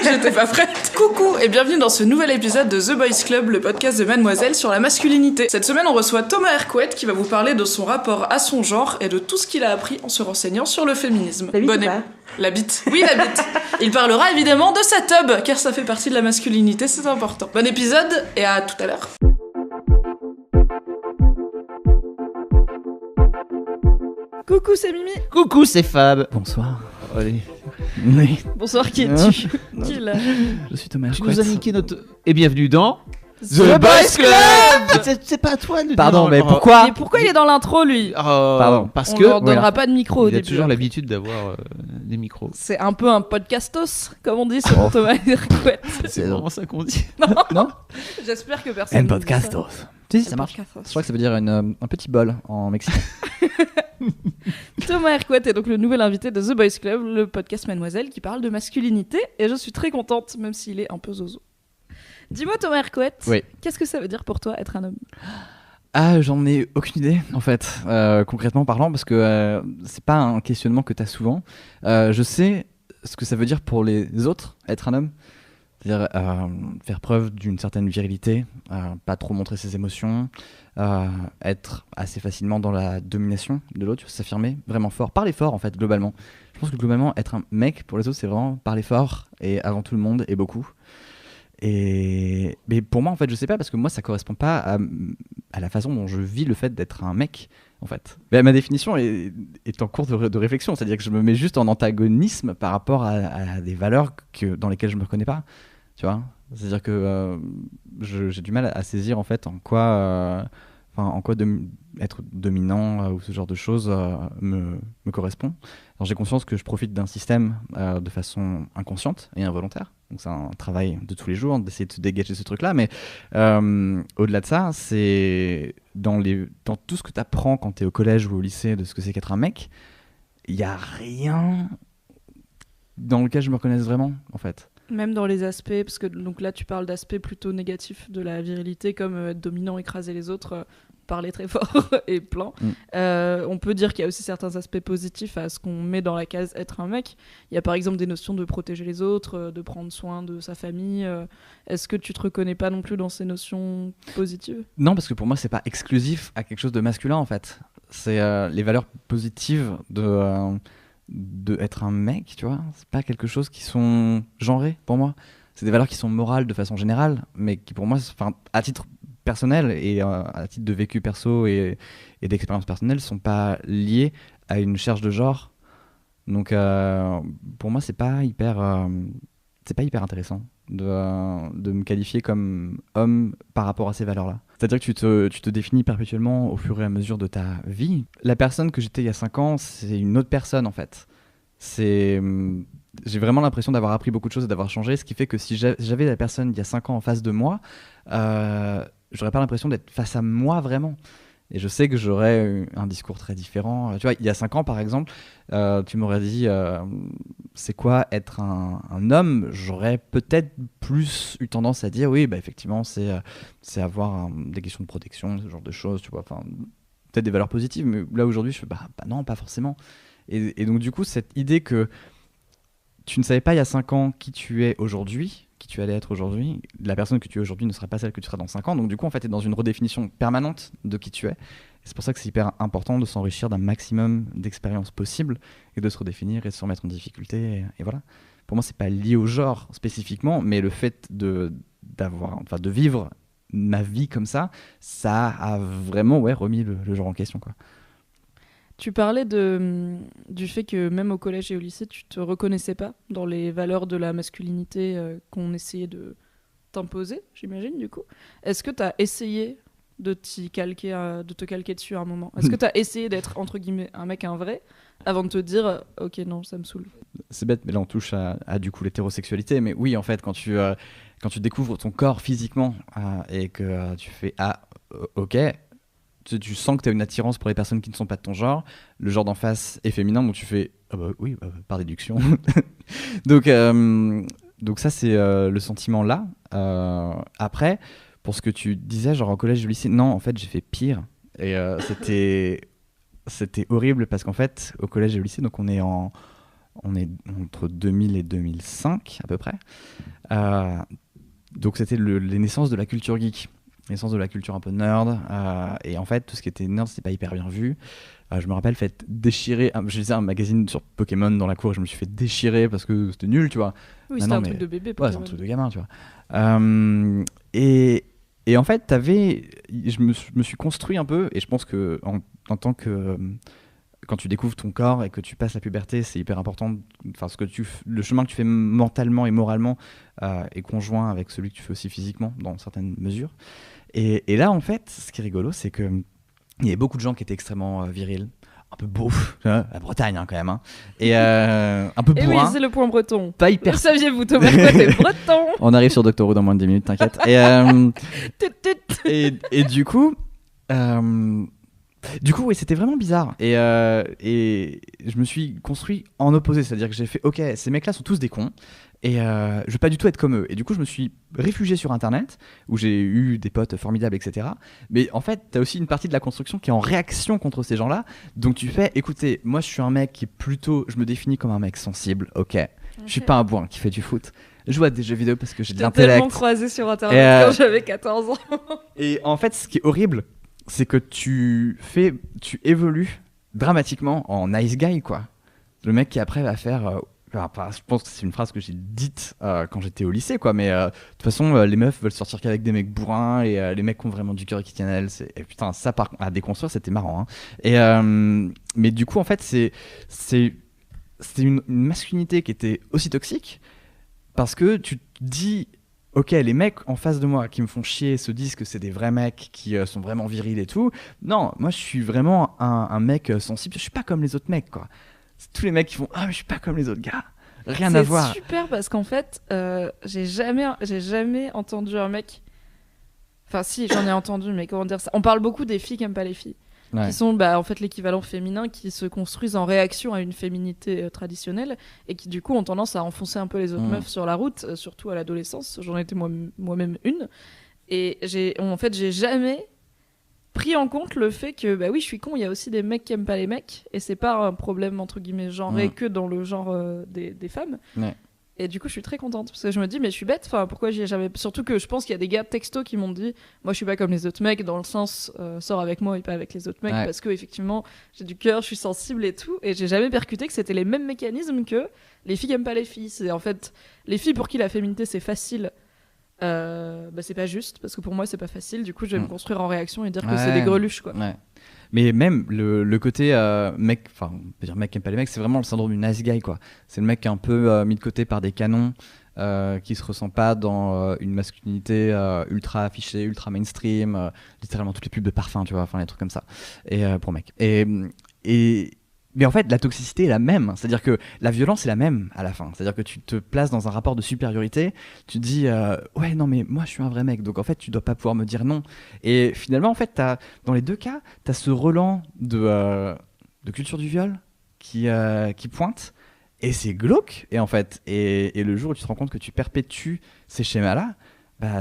J'étais pas prête. Coucou et bienvenue dans ce nouvel épisode de The Boys Club, le podcast de Mademoiselle sur la masculinité. Cette semaine, on reçoit Thomas Hercouet qui va vous parler de son rapport à son genre et de tout ce qu'il a appris en se renseignant sur le féminisme. Bonne écoute. La bite. Oui, la bite. Il parlera évidemment de sa tub, car ça fait partie de la masculinité, c'est important. Bon épisode et à tout à l'heure. Coucou, c'est Mimi. Coucou, c'est Fab. Bonsoir. Allez. Oui. Bonsoir, qui es-tu? Qui est là? Je suis Thomas. Tu nous as niqué notre... Et bienvenue dans... The Boys Club. C'est pas à toi de le Pardon, dire. mais pourquoi? Et pourquoi il est dans l'intro, lui? Pardon. Parce On que... leur donnera pas de micro au il a début. toujours l'habitude d'avoir des micros. C'est un peu un podcastos, comme on dit sur Thomas Hercouet. C'est vraiment ça qu'on dit. Non. J'espère que personne ne dit ça. Si, ça marche. Podcastos. Je crois que ça veut dire un petit bol en mexicain. Thomas Hercouet est donc le nouvel invité de The Boys Club, le podcast Mademoiselle qui parle de masculinité, et je suis très contente, même s'il est un peu zozo. Dis-moi Thomas Hercouet, Oui. qu'est-ce que ça veut dire pour toi être un homme? Ah, j'en ai aucune idée, en fait, concrètement parlant, parce que c'est pas un questionnement que t'as souvent. Je sais ce que ça veut dire pour les autres, être un homme. C'est-à-dire faire preuve d'une certaine virilité, pas trop montrer ses émotions, être assez facilement dans la domination de l'autre, s'affirmer vraiment fort, parler fort en fait, globalement. Je pense que globalement, être un mec pour les autres, c'est vraiment parler fort et avant tout le monde et beaucoup. Mais pour moi, en fait, je sais pas, parce que moi, ça correspond pas à la façon dont je vis le fait d'être un mec, en fait. Mais ma définition est en cours de réflexion, c'est-à-dire que je me mets juste en antagonisme par rapport à des valeurs dans lesquelles je me reconnais pas, tu vois. C'est-à-dire que j'ai du mal à saisir, en fait, en quoi être dominant ou ce genre de choses me correspond. Alors, j'ai conscience que je profite d'un système de façon inconsciente et involontaire. Donc c'est un travail de tous les jours d'essayer de se dégager ce truc-là. Mais au-delà de ça, c'est dans tout ce que tu apprends quand tu es au collège ou au lycée de ce que c'est qu'être un mec, il n'y a rien dans lequel je me reconnaisse vraiment, en fait. Même dans les aspects, parce que donc là tu parles d'aspects plutôt négatifs de la virilité, comme être dominant, écraser les autres, parler très fort et plein. On peut dire qu'il y a aussi certains aspects positifs à ce qu'on met dans la case être un mec. Il y a par exemple des notions de protéger les autres, de prendre soin de sa famille. Est-ce que tu te reconnais pas non plus dans ces notions positives? Non, parce que pour moi c'est pas exclusif à quelque chose de masculin en fait. C'est les valeurs positives de être un mec, tu vois, c'est pas quelque chose qui sont genrées pour moi. C'est des valeurs qui sont morales de façon générale, mais qui pour moi, à titre personnel et à titre de vécu perso et d'expérience personnelle, sont pas liées à une recherche de genre. Donc pour moi, c'est pas hyper intéressant de me qualifier comme homme par rapport à ces valeurs-là. C'est-à-dire que tu te définis perpétuellement au fur et à mesure de ta vie. La personne que j'étais il y a 5 ans, c'est une autre personne en fait. J'ai vraiment l'impression d'avoir appris beaucoup de choses et d'avoir changé, ce qui fait que si j'avais la personne il y a 5 ans en face de moi, j'aurais pas l'impression d'être face à moi vraiment. Et je sais que j'aurais un discours très différent. Tu vois, il y a 5 ans, par exemple, tu m'aurais dit c'est quoi être un homme? J'aurais peut-être plus eu tendance à dire oui, bah, effectivement, c'est avoir des questions de protection, ce genre de choses, tu vois. Enfin, peut-être des valeurs positives, mais là, aujourd'hui, je fais bah non, pas forcément. Et donc, du coup, cette idée que tu ne savais pas il y a 5 ans qui tu es aujourd'hui, qui tu allais être aujourd'hui, la personne que tu es aujourd'hui ne sera pas celle que tu seras dans 5 ans. Donc du coup, en fait, tu es dans une redéfinition permanente de qui tu es. Et c'est pour ça que c'est hyper important de s'enrichir d'un maximum d'expériences possibles et de se redéfinir et de se remettre en difficulté. Et voilà. Pour moi, c'est pas lié au genre spécifiquement, mais le fait de vivre ma vie comme ça a vraiment remis le genre en question, quoi. Tu parlais du fait que même au collège et au lycée, tu te reconnaissais pas dans les valeurs de la masculinité qu'on essayait de t'imposer, j'imagine, du coup. Est-ce que tu as essayé de te calquer dessus à un moment? Est-ce que tu as essayé d'être, entre guillemets, un mec, un vrai, avant de te dire « Ok, non, ça me saoule ». C'est bête, mais là on touche à du coup l'hétérosexualité. Mais oui, en fait, quand tu découvres ton corps physiquement et que tu fais « Ah, ok », tu sens que tu as une attirance pour les personnes qui ne sont pas de ton genre, le genre d'en face est féminin, donc tu fais ah bah oui, par déduction. donc ça c'est le sentiment là. Après, pour ce que tu disais, genre au collège, au lycée, non, en fait j'ai fait pire. Et c'était horrible parce qu'en fait au collège et au lycée, donc on est en On est entre 2000 et 2005 à peu près. Donc c'était les naissances de la culture geek, naissance de la culture un peu nerd. Et en fait, tout ce qui était nerd, c'était pas hyper bien vu. Je me rappelle fait déchirer. Je lisais un magazine sur Pokémon dans la cour et je me suis fait déchirer parce que c'était nul, tu vois. Oui, c'était un truc de bébé. Ouais, c'est un truc de gamin, tu vois. Et en fait, je me suis construit un peu, et je pense que en tant que quand tu découvres ton corps et que tu passes la puberté, c'est hyper important. Enfin, le chemin que tu fais mentalement et moralement est conjoint avec celui que tu fais aussi physiquement dans certaines mesures. Et là, en fait, ce qui est rigolo, c'est que il y avait beaucoup de gens qui étaient extrêmement virils, un peu beaux, la Bretagne quand même, hein, et un peu bourrin. Et oui, c'est le point breton. Pas hyper. Le saviez-vous, Thomas, t'es breton. On arrive sur Doctor Who dans moins de 10 minutes, t'inquiète. Et du coup, oui, c'était vraiment bizarre. Et je me suis construit en opposé, c'est-à-dire que j'ai fait, ok, ces mecs-là sont tous des cons. Et je veux pas du tout être comme eux. Et du coup, je me suis réfugié sur Internet, où j'ai eu des potes formidables, etc. Mais en fait, t'as aussi une partie de la construction qui est en réaction contre ces gens-là. Donc tu fais, écoutez, moi je suis un mec qui est plutôt, je me définis comme un mec sensible, ok. Je suis pas un bourrin qui fait du foot. Je joue à des jeux vidéo parce que j'ai de l'intellect. Tellement croisé sur Internet quand j'avais 14 ans. Et en fait, ce qui est horrible, c'est que tu évolues dramatiquement en nice guy, quoi. Le mec qui après va faire... je pense que c'est une phrase que j'ai dite quand j'étais au lycée, quoi. Mais de toute façon, les meufs veulent sortir qu'avec des mecs bourrins et les mecs qui ont vraiment du cœur et qui tiennent à elles. Et putain, ça, à déconstruire, c'était marrant. Hein. Mais du coup, en fait, c'était une masculinité qui était aussi toxique parce que tu te dis, ok, les mecs en face de moi qui me font chier se disent que c'est des vrais mecs qui sont vraiment virils et tout. Non, moi, je suis vraiment un mec sensible. Je suis pas comme les autres mecs, quoi. C'est tous les mecs qui font mais je suis pas comme les autres gars, rien à voir. C'est super parce qu'en fait j'ai jamais entendu un mec, enfin si, j'en ai entendu, mais comment dire ça, on parle beaucoup des filles qui aiment pas les filles, qui sont en fait l'équivalent féminin, qui se construisent en réaction à une féminité traditionnelle et qui du coup ont tendance à enfoncer un peu les autres meufs sur la route, surtout à l'adolescence. J'en étais moi-même une, et j'ai jamais pris en compte le fait que oui, je suis con, il y a aussi des mecs qui aiment pas les mecs et c'est pas un problème entre guillemets genré que dans le genre des femmes. Et du coup je suis très contente parce que je me dis mais je suis bête, enfin pourquoi j'y ai jamais, surtout que je pense qu'il y a des gars texto qui m'ont dit moi je suis pas comme les autres mecs dans le sens sors avec moi et pas avec les autres mecs, parce que effectivement j'ai du cœur, je suis sensible et tout, et j'ai jamais percuté que c'était les mêmes mécanismes que les filles qui aiment pas les filles. C'est en fait les filles pour qui la féminité c'est facile. C'est pas juste parce que pour moi c'est pas facile, du coup je vais me construire en réaction et dire que c'est des greluches, quoi. Mais même le côté mec, enfin on peut dire mec qui aime pas les mecs, c'est vraiment le syndrome du nice guy, quoi. C'est le mec qui est un peu mis de côté par des canons, qui se ressent pas dans une masculinité ultra affichée, ultra mainstream, littéralement toutes les pubs de parfum, tu vois, enfin les trucs comme ça, et pour mec. Mais en fait, la toxicité est la même. C'est-à-dire que la violence est la même à la fin. C'est-à-dire que tu te places dans un rapport de supériorité. Tu te dis, ouais, non, mais moi, je suis un vrai mec. Donc, en fait, tu dois pas pouvoir me dire non. Et finalement, en fait, dans les deux cas, tu as ce relent de culture du viol qui pointe. Et c'est glauque. Et en fait, et le jour où tu te rends compte que tu perpétues ces schémas-là,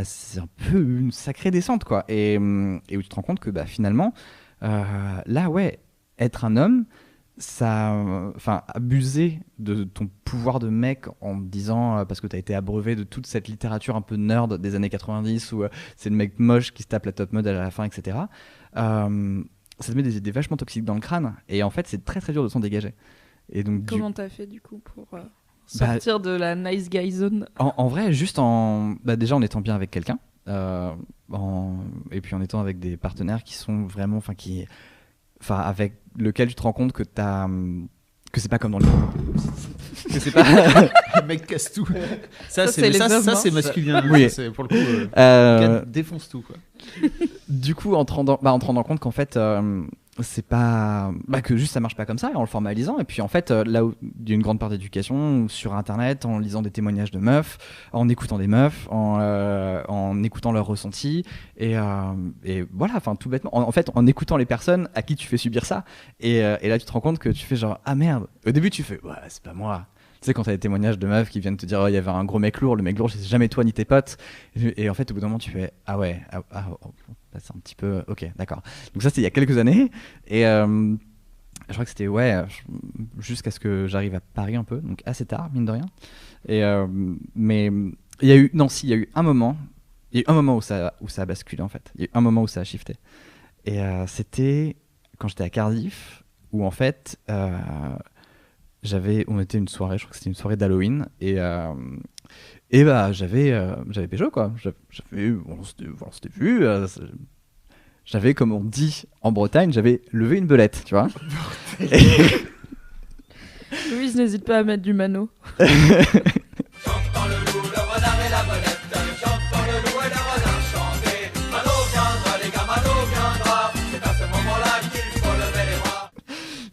c'est un peu une sacrée descente, quoi. Et où tu te rends compte que finalement, là, ouais, être un homme, abuser de ton pouvoir de mec en te disant parce que t'as été abreuvé de toute cette littérature un peu nerd des années 90 où c'est le mec moche qui se tape la top mode à la fin, etc. Ça te met des idées vachement toxiques dans le crâne, et en fait c'est très très dur de s'en dégager. Et donc comment t'as fait du coup pour sortir de la nice guy zone? En vrai, juste déjà en étant bien avec quelqu'un, et puis en étant avec des partenaires qui sont vraiment, avec lequel tu te rends compte que c'est pas comme dans le que c'est pas le mec casse tout. Ça c'est masculin. Oui. C'est pour le coup défonce tout, quoi. Du coup en te rendant compte qu'en fait c'est pas que juste ça marche pas comme ça, et en le formalisant, et puis en fait là où il y a une grande part d'éducation sur internet, en lisant des témoignages de meufs, en écoutant des meufs, en écoutant leurs ressentis, et voilà, enfin tout bêtement en fait en écoutant les personnes à qui tu fais subir ça, et là tu te rends compte que tu fais genre ah merde, au début tu fais ouais c'est pas moi. Tu sais, quand t'as des témoignages de meufs qui viennent te dire il y avait un gros mec lourd, le mec lourd c'est jamais toi ni tes potes, et en fait au bout d'un moment tu fais ah ouais, c'est un petit peu ok, d'accord. Donc ça c'était il y a quelques années, et Je crois que c'était jusqu'à ce que j'arrive à Paris un peu, donc assez tard, mine de rien. Mais il y a eu un moment. Il y a eu un moment où ça a basculé en fait. Il y a eu un moment où ça a shifté. Et c'était quand j'étais à Cardiff, où en fait, on était une soirée, je crois que c'était une soirée d'Halloween, et j'avais pécho quoi. On s'était vu. J'avais, comme on dit en Bretagne, j'avais levé une belette, tu vois. Louise, n'hésite pas à mettre du mano.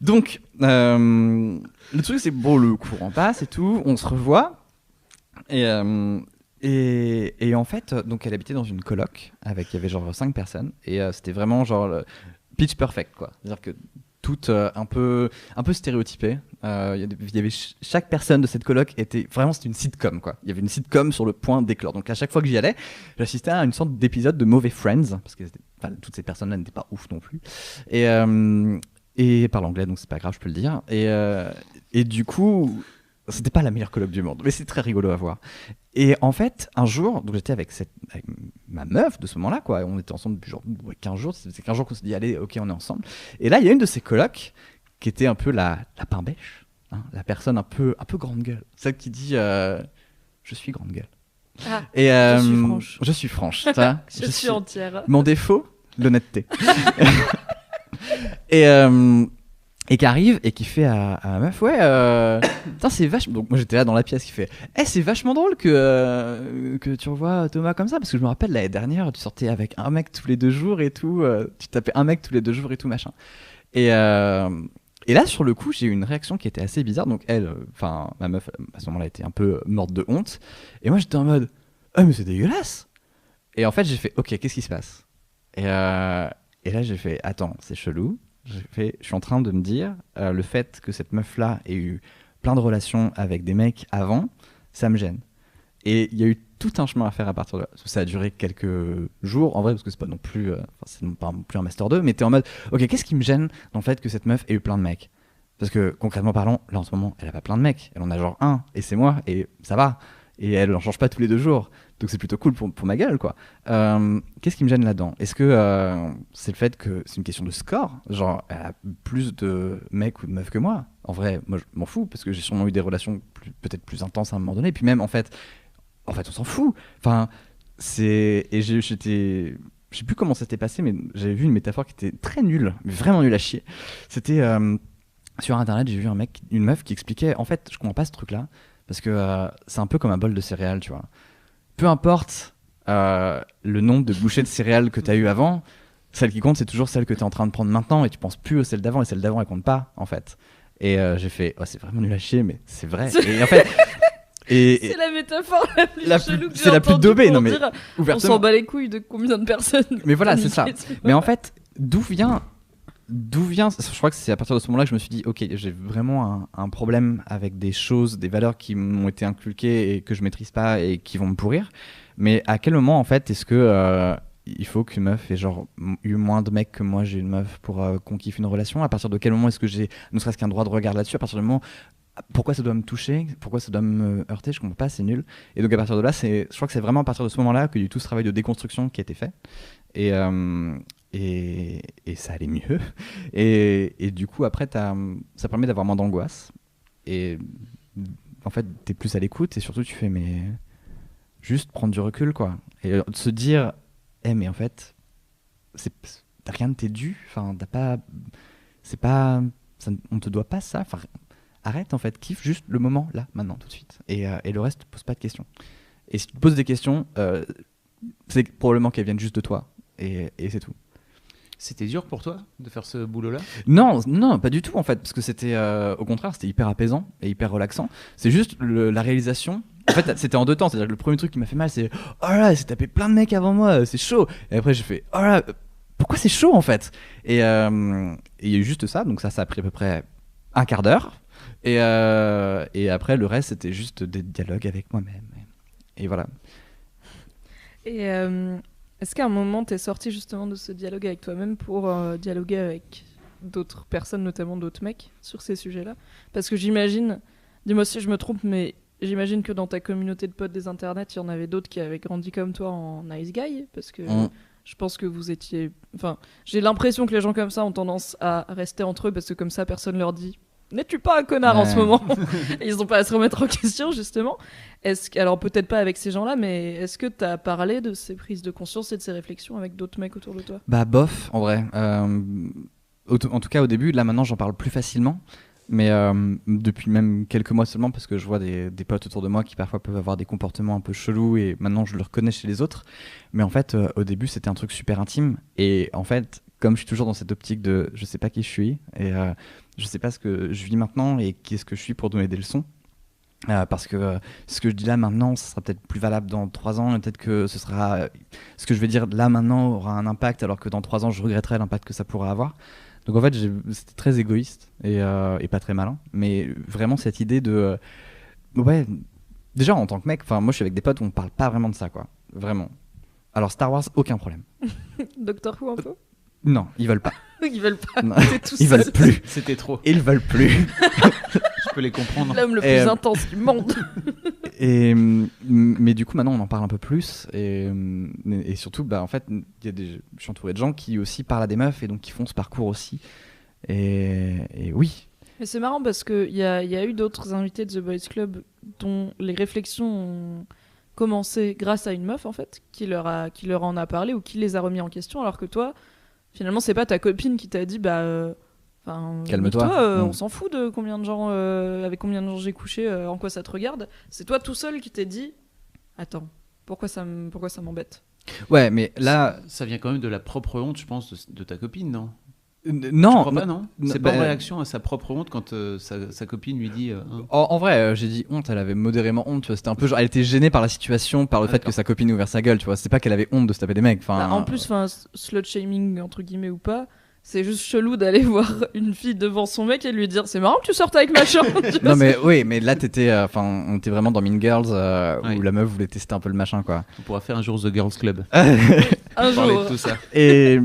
Donc, le truc, c'est bon, le courant passe et tout, on se revoit. Et en fait, donc elle habitait dans une coloc il y avait genre 5 personnes. Et c'était vraiment genre pitch perfect, quoi. C'est-à-dire que toutes un peu stéréotypées. Chaque personne de cette coloc c'était une sitcom, quoi. Il y avait une sitcom sur le point d'éclore. Donc à chaque fois que j'y allais, j'assistais à une sorte d'épisode de Mauvais Friends, parce que toutes ces personnes-là n'étaient pas ouf non plus. Et parle anglais, donc c'est pas grave, je peux le dire. Et du coup, c'était pas la meilleure coloc du monde, mais c'est très rigolo à voir. Et en fait, un jour, donc j'étais avec ma meuf de ce moment-là, quoi. On était ensemble depuis genre 15 jours. C'est 15 jours qu'on s'est dit, allez, ok, on est ensemble. Et là, il y a une de ces colocs qui était un peu la pain-bêche, hein, la personne un peu grande gueule. Celle qui dit, je suis grande gueule. Ah, et, je suis franche. Je suis franche, ça. je suis entière. Mon défaut, l'honnêteté. Et qui arrive et qui fait à ma meuf, putain, c'est vachement. Donc moi j'étais là dans la pièce, qui fait, c'est vachement drôle que tu revois Thomas comme ça, parce que je me rappelle l'année dernière, tu sortais avec un mec tous les 2 jours et tout, tu tapais un mec tous les 2 jours et tout machin. Et là sur le coup j'ai eu une réaction qui était assez bizarre. Donc ma meuf à ce moment-là était un peu morte de honte, et moi j'étais en mode, mais c'est dégueulasse. Et en fait j'ai fait, ok, qu'est-ce qui se passe? Et là j'ai fait, attends, c'est chelou. Je suis en train de me dire, le fait que cette meuf-là ait eu plein de relations avec des mecs avant, ça me gêne. Et il y a eu tout un chemin à faire à partir de là. Ça a duré quelques jours, en vrai, parce que c'est pas non plus, pas non plus un Master 2, mais t'es en mode, ok, qu'est-ce qui me gêne dans le fait que cette meuf ait eu plein de mecs? Parce que concrètement parlant, là en ce moment, elle a pas plein de mecs. Elle en a genre un, et c'est moi, et ça va. Et elle en change pas tous les 2 jours. Donc c'est plutôt cool pour ma gueule, quoi. Qu'est-ce qui me gêne là-dedans? Est-ce que c'est le fait que c'est une question de score? Genre, elle a plus de mecs ou de meufs que moi? En vrai, moi je m'en fous, parce que j'ai sûrement eu des relations peut-être plus intenses à un moment donné. Puis même, en fait on s'en fout. Enfin, et je sais plus comment ça s'était passé, mais j'avais vu une métaphore qui était très nulle, mais vraiment nulle à chier. C'était sur internet, j'ai vu une meuf qui expliquait, en fait, je comprends pas ce truc-là, parce que c'est un peu comme un bol de céréales, tu vois. Peu importe le nombre de bouchées de céréales que tu as eu avant, celle qui compte, c'est toujours celle que tu es en train de prendre maintenant, et tu penses plus aux celles d'avant, et celles d'avant, elles comptent pas, en fait. Et j'ai fait, c'est vraiment nul à chier, mais c'est vrai. Et en fait, c'est la métaphore la plus chelou que j'ai c'est la plus daubée, non mais dire, ouvertement. On s'en bat les couilles de combien de personnes. Mais voilà, c'est ça. Mais en fait, d'où vient, je crois que c'est à partir de ce moment-là que je me suis dit, ok, j'ai vraiment un problème avec des choses, des valeurs qui m'ont été inculquées et que je maîtrise pas et qui vont me pourrir. Mais à quel moment, en fait, est-ce que il faut qu'une meuf ait genre eu moins de mecs que moi, j'ai une meuf pour qu'on kiffe une relation? À partir de quel moment est-ce que j'ai ne serait-ce qu'un droit de regard là-dessus? À partir du moment, pourquoi ça doit me toucher? Pourquoi ça doit me heurter? Je comprends pas, c'est nul. Et donc à partir de là, je crois que c'est vraiment à partir de ce moment-là qu'il y a eu tout ce travail de déconstruction qui a été fait. Et ça allait mieux. Et du coup, après, ça permet d'avoir moins d'angoisse. Et en fait, t'es plus à l'écoute, et surtout, tu fais, mais juste prendre du recul, quoi. Et de se dire, mais en fait, rien ne t'est dû. Enfin, on te doit pas ça. Enfin, arrête, en fait, kiffe juste le moment, là, maintenant, tout de suite. Et le reste, pose pas de questions. Et si tu te poses des questions, c'est probablement qu'elles viennent juste de toi. Et c'est tout. C'était dur pour toi de faire ce boulot-là? Non, pas du tout, en fait. Parce que c'était, au contraire, c'était hyper apaisant et hyper relaxant. C'est juste la réalisation. En fait, c'était en 2 temps. C'est-à-dire que le premier truc qui m'a fait mal, c'est « Oh là, j'ai tapé plein de mecs avant moi, c'est chaud !» Et après, j'ai fait « Oh là, pourquoi c'est chaud, en fait ?» Et il y a eu juste ça. Donc ça a pris à peu près un quart d'heure. Et après, le reste, c'était juste des dialogues avec moi-même. Et voilà. Et est-ce qu'à un moment, t'es sorti justement de ce dialogue avec toi-même pour dialoguer avec d'autres personnes, notamment d'autres mecs, sur ces sujets-là? Parce que j'imagine, dis-moi si je me trompe, mais j'imagine que dans ta communauté de potes des internets, il y en avait d'autres qui avaient grandi comme toi en nice guy, parce que je pense que vous étiez... Enfin, j'ai l'impression que les gens comme ça ont tendance à rester entre eux, parce que comme ça, personne leur dit « N'es-tu pas un connard en ce moment ?» Et ils n'ont pas à se remettre en question, justement. Alors, peut-être pas avec ces gens-là, mais est-ce que tu as parlé de ces prises de conscience et de ces réflexions avec d'autres mecs autour de toi? Bah bof, en vrai. En tout cas, au début, là maintenant, j'en parle plus facilement. Mais depuis même quelques mois seulement, parce que je vois des potes autour de moi qui parfois peuvent avoir des comportements un peu chelous, et maintenant je le reconnais chez les autres. Mais en fait, au début, c'était un truc super intime. Et en fait, comme je suis toujours dans cette optique de je sais pas qui je suis, et je sais pas ce que je vis maintenant, et qui est-ce que je suis pour donner des leçons. Parce que ce que je dis là maintenant, ça sera peut-être plus valable dans 3 ans, et peut-être que ce que je vais dire là maintenant aura un impact, alors que dans 3 ans, je regretterai l'impact que ça pourra avoir. Donc en fait, c'était très égoïste et pas très malin. Mais vraiment cette idée de... ouais, déjà en tant que mec, moi je suis avec des potes où on parle pas vraiment de ça, quoi. Vraiment. Alors Star Wars, aucun problème. Doctor Who un peu? Non, ils veulent pas. Ils veulent pas. Ils veulent plus. C'était trop. Ils veulent plus. Je peux les comprendre. L'homme le plus intense du monde. Mais du coup, maintenant, on en parle un peu plus. Et surtout, en fait, je suis entouré de gens qui aussi parlent à des meufs et donc qui font ce parcours aussi. Et oui. Mais c'est marrant parce qu'il y a eu d'autres invités de The Boys Club dont les réflexions ont commencé grâce à une meuf, en fait, qui leur en a parlé ou qui les a remis en question, alors que toi, finalement, c'est pas ta copine qui t'a dit calme-toi, on s'en fout de combien de gens, avec combien de gens j'ai couché, en quoi ça te regarde. C'est toi tout seul qui t'es dit attends, pourquoi ça m'embête? Ouais, mais là, ça vient quand même de la propre honte, je pense, de ta copine, non? Non, tu crois pas, non c'est pas en réaction à sa propre honte quand sa copine lui dit en vrai, j'ai dit honte, elle avait modérément honte, tu vois, c'était un peu genre, elle était gênée par la situation, par le fait que sa copine ait ouvert sa gueule, tu vois, c'est pas qu'elle avait honte de se taper des mecs. En plus, slut shaming entre guillemets ou pas, c'est juste chelou d'aller voir une fille devant son mec et lui dire c'est marrant que tu sortes avec machin. Non mais oui, mais là on était vraiment dans Mean Girls où la meuf voulait tester un peu le machin, quoi. On pourra faire un jour The Girls Club. Un jour. Parler de tout ça. Et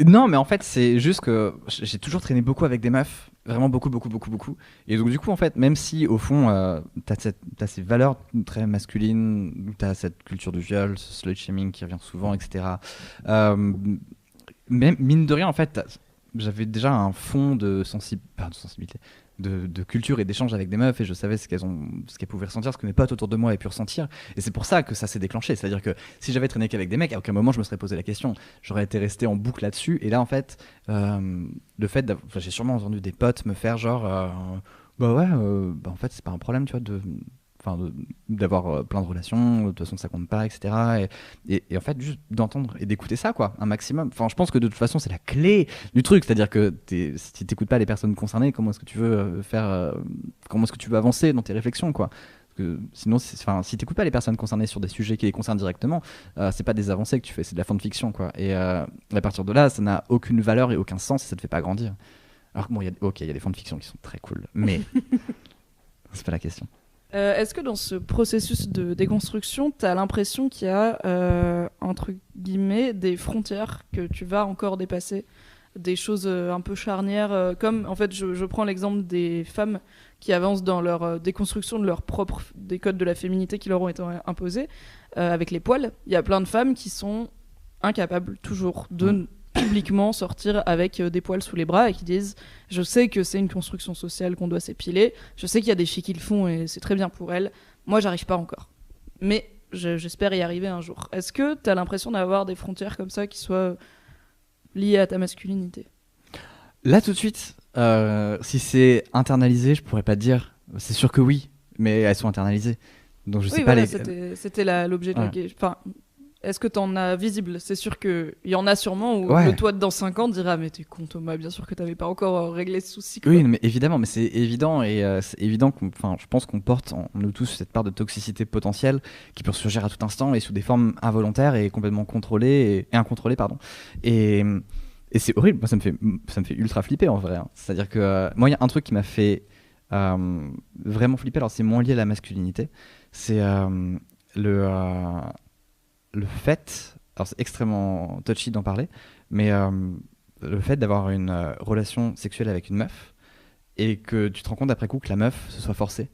non, mais en fait, c'est juste que j'ai toujours traîné beaucoup avec des meufs, vraiment beaucoup. Et donc du coup, en fait, même si au fond, t'as ces valeurs très masculines, t'as cette culture du viol, ce slut shaming qui revient souvent, etc. Même mine de rien, en fait, j'avais déjà un fond de sensibilité, de culture et d'échange avec des meufs, et je savais ce qu'elles pouvaient ressentir, ce que mes potes autour de moi avaient pu ressentir, et c'est pour ça que ça s'est déclenché. C'est-à-dire que si j'avais traîné qu'avec des mecs, à aucun moment je me serais posé la question, j'aurais été resté en boucle là-dessus. Et là en fait, le fait j'ai sûrement entendu des potes me faire genre en fait c'est pas un problème, tu vois, d'avoir plein de relations, de toute façon ça compte pas, etc. Et en fait, juste d'entendre et d'écouter ça, quoi, un maximum. Enfin, je pense que de toute façon, c'est la clé du truc. C'est-à-dire que si t'écoutes pas les personnes concernées, comment est-ce que tu veux comment est-ce que tu veux avancer dans tes réflexions, quoi? Parce que sinon, si t'écoutes pas les personnes concernées sur des sujets qui les concernent directement, c'est pas des avancées que tu fais, c'est de la fanfiction, quoi. Et à partir de là, ça n'a aucune valeur et aucun sens et ça te fait pas grandir. Alors que bon, il y a des fanfictions qui sont très cool, mais c'est pas la question. Est-ce que dans ce processus de déconstruction, tu as l'impression qu'il y a, entre guillemets, des frontières que tu vas encore dépasser, des choses un peu charnières, comme, en fait, je prends l'exemple des femmes qui avancent dans leur déconstruction de des codes de la féminité qui leur ont été imposés, avec les poils. Il y a plein de femmes qui sont incapables, toujours, de publiquement sortir avec des poils sous les bras et qui disent je sais que c'est une construction sociale qu'on doit s'épiler, je sais qu'il y a des filles qui le font et c'est très bien pour elles, moi j'arrive pas encore, mais j'espère y arriver un jour. Est-ce que t'as l'impression d'avoir des frontières comme ça qui soient liées à ta masculinité? Là tout de suite, si c'est internalisé, je pourrais pas te dire, c'est sûr que oui, mais elles sont internalisées, donc je sais pas c'était l'objet de la question. Enfin, est-ce que t'en as visible? C'est sûr qu'il y en a sûrement où le toi de dans 5 ans dira mais t'es con Thomas, bien sûr que t'avais pas encore réglé ce souci, quoi. Oui, mais évidemment, mais c'est évident, et c'est évident je pense qu'on porte en nous tous cette part de toxicité potentielle qui peut surgir à tout instant et sous des formes involontaires et complètement contrôlées et incontrôlées, pardon. Et c'est horrible, moi ça me fait ultra flipper en vrai, hein. C'est-à-dire que moi il y a un truc qui m'a fait vraiment flipper, alors c'est moins lié à la masculinité, c'est le fait, alors c'est extrêmement touchy d'en parler, mais le fait d'avoir une relation sexuelle avec une meuf et que tu te rends compte après coup que la meuf se soit forcée.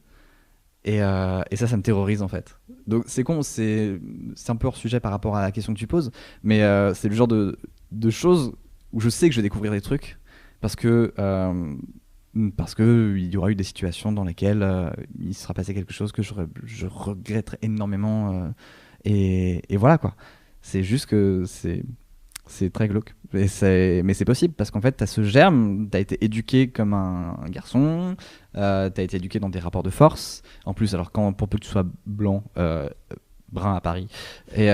Et ça me terrorise en fait. Donc c'est con, c'est un peu hors sujet par rapport à la question que tu poses, mais c'est le genre de choses où je sais que je vais découvrir des trucs parce que il y aura eu des situations dans lesquelles il sera passé quelque chose que je regretterai énormément. Et voilà quoi. C'est juste que c'est très glauque. Mais c'est possible parce qu'en fait, tu as ce germe, tu as été éduqué comme un garçon, tu as été éduqué dans des rapports de force. En plus, alors pour peu que tu sois blanc, brun à Paris, et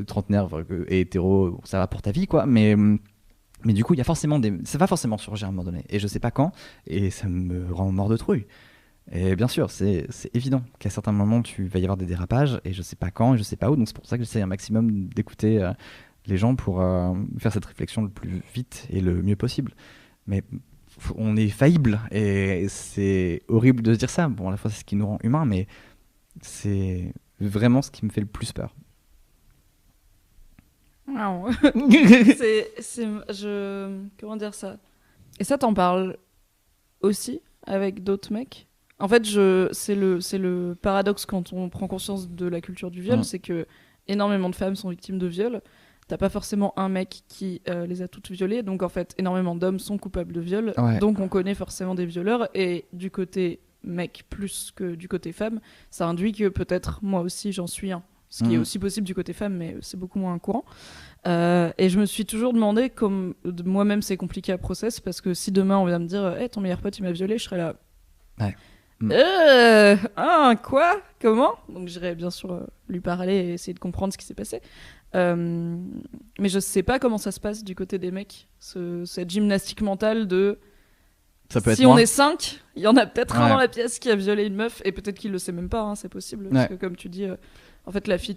trentenaire et hétéro, ça va pour ta vie quoi. Mais du coup, il y a forcément ça va forcément surgir à un moment donné. Et je sais pas quand, et ça me rend mort de trouille. Et bien sûr, c'est évident qu'à certains moments, tu vas y avoir des dérapages, et je sais pas quand, et je sais pas où. Donc c'est pour ça que j'essaie un maximum d'écouter les gens pour faire cette réflexion le plus vite et le mieux possible. Mais on est faillible, et c'est horrible de se dire ça. Bon, à la fois, c'est ce qui nous rend humains, mais c'est vraiment ce qui me fait le plus peur. Wow. Comment dire ça? Et ça, t'en parles aussi avec d'autres mecs? En fait, c'est le paradoxe quand on prend conscience de la culture du viol, c'est que énormément de femmes sont victimes de viol. T'as pas forcément un mec qui les a toutes violées, donc en fait, énormément d'hommes sont coupables de viol. Ouais. Donc on connaît forcément des violeurs, et du côté mec plus que du côté femme, ça induit que peut-être moi aussi j'en suis un. Ce qui est aussi possible du côté femme, mais c'est beaucoup moins courant. Et je me suis toujours demandé, comme moi-même c'est compliqué à process, parce que si demain on vient me dire hey, ton meilleur pote il m'a violé, je serais là. Ouais. Quoi? Comment? Donc j'irais bien sûr lui parler et essayer de comprendre ce qui s'est passé. Mais je sais pas comment ça se passe du côté des mecs, cette gymnastique mentale de ça peut si on est 5, il y en a peut-être un dans la pièce qui a violé une meuf, et peut-être qu'il le sait même pas, hein, c'est possible, parce que comme tu dis, en fait la fille,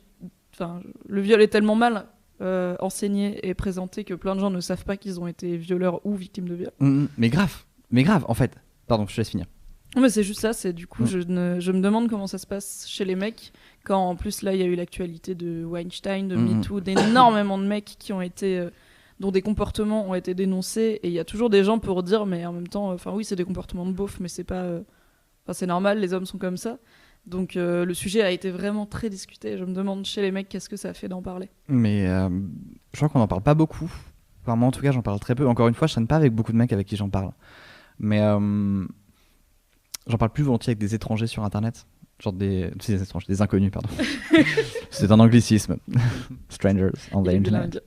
le viol est tellement mal enseigné et présenté que plein de gens ne savent pas qu'ils ont été violeurs ou victimes de viol. Mais grave en fait. Pardon, je te laisse finir. Non, mais c'est juste ça, c'est du coup je me demande comment ça se passe chez les mecs, quand en plus là il y a eu l'actualité de Weinstein, de MeToo, d'énormément de mecs qui ont été dont des comportements ont été dénoncés, et il y a toujours des gens pour dire mais en même temps oui c'est des comportements de beauf, mais c'est pas c'est normal, les hommes sont comme ça. Donc le sujet a été vraiment très discuté. Je me demande chez les mecs qu'est-ce que ça a fait d'en parler. Mais je crois qu'on n'en parle pas beaucoup. Enfin, moi en tout cas j'en parle très peu. Encore une fois, je traîne pas avec beaucoup de mecs avec qui j'en parle. Mais j'en parle plus volontiers avec des étrangers sur internet. Genre des inconnus, pardon. C'est un anglicisme. Strangers on the internet.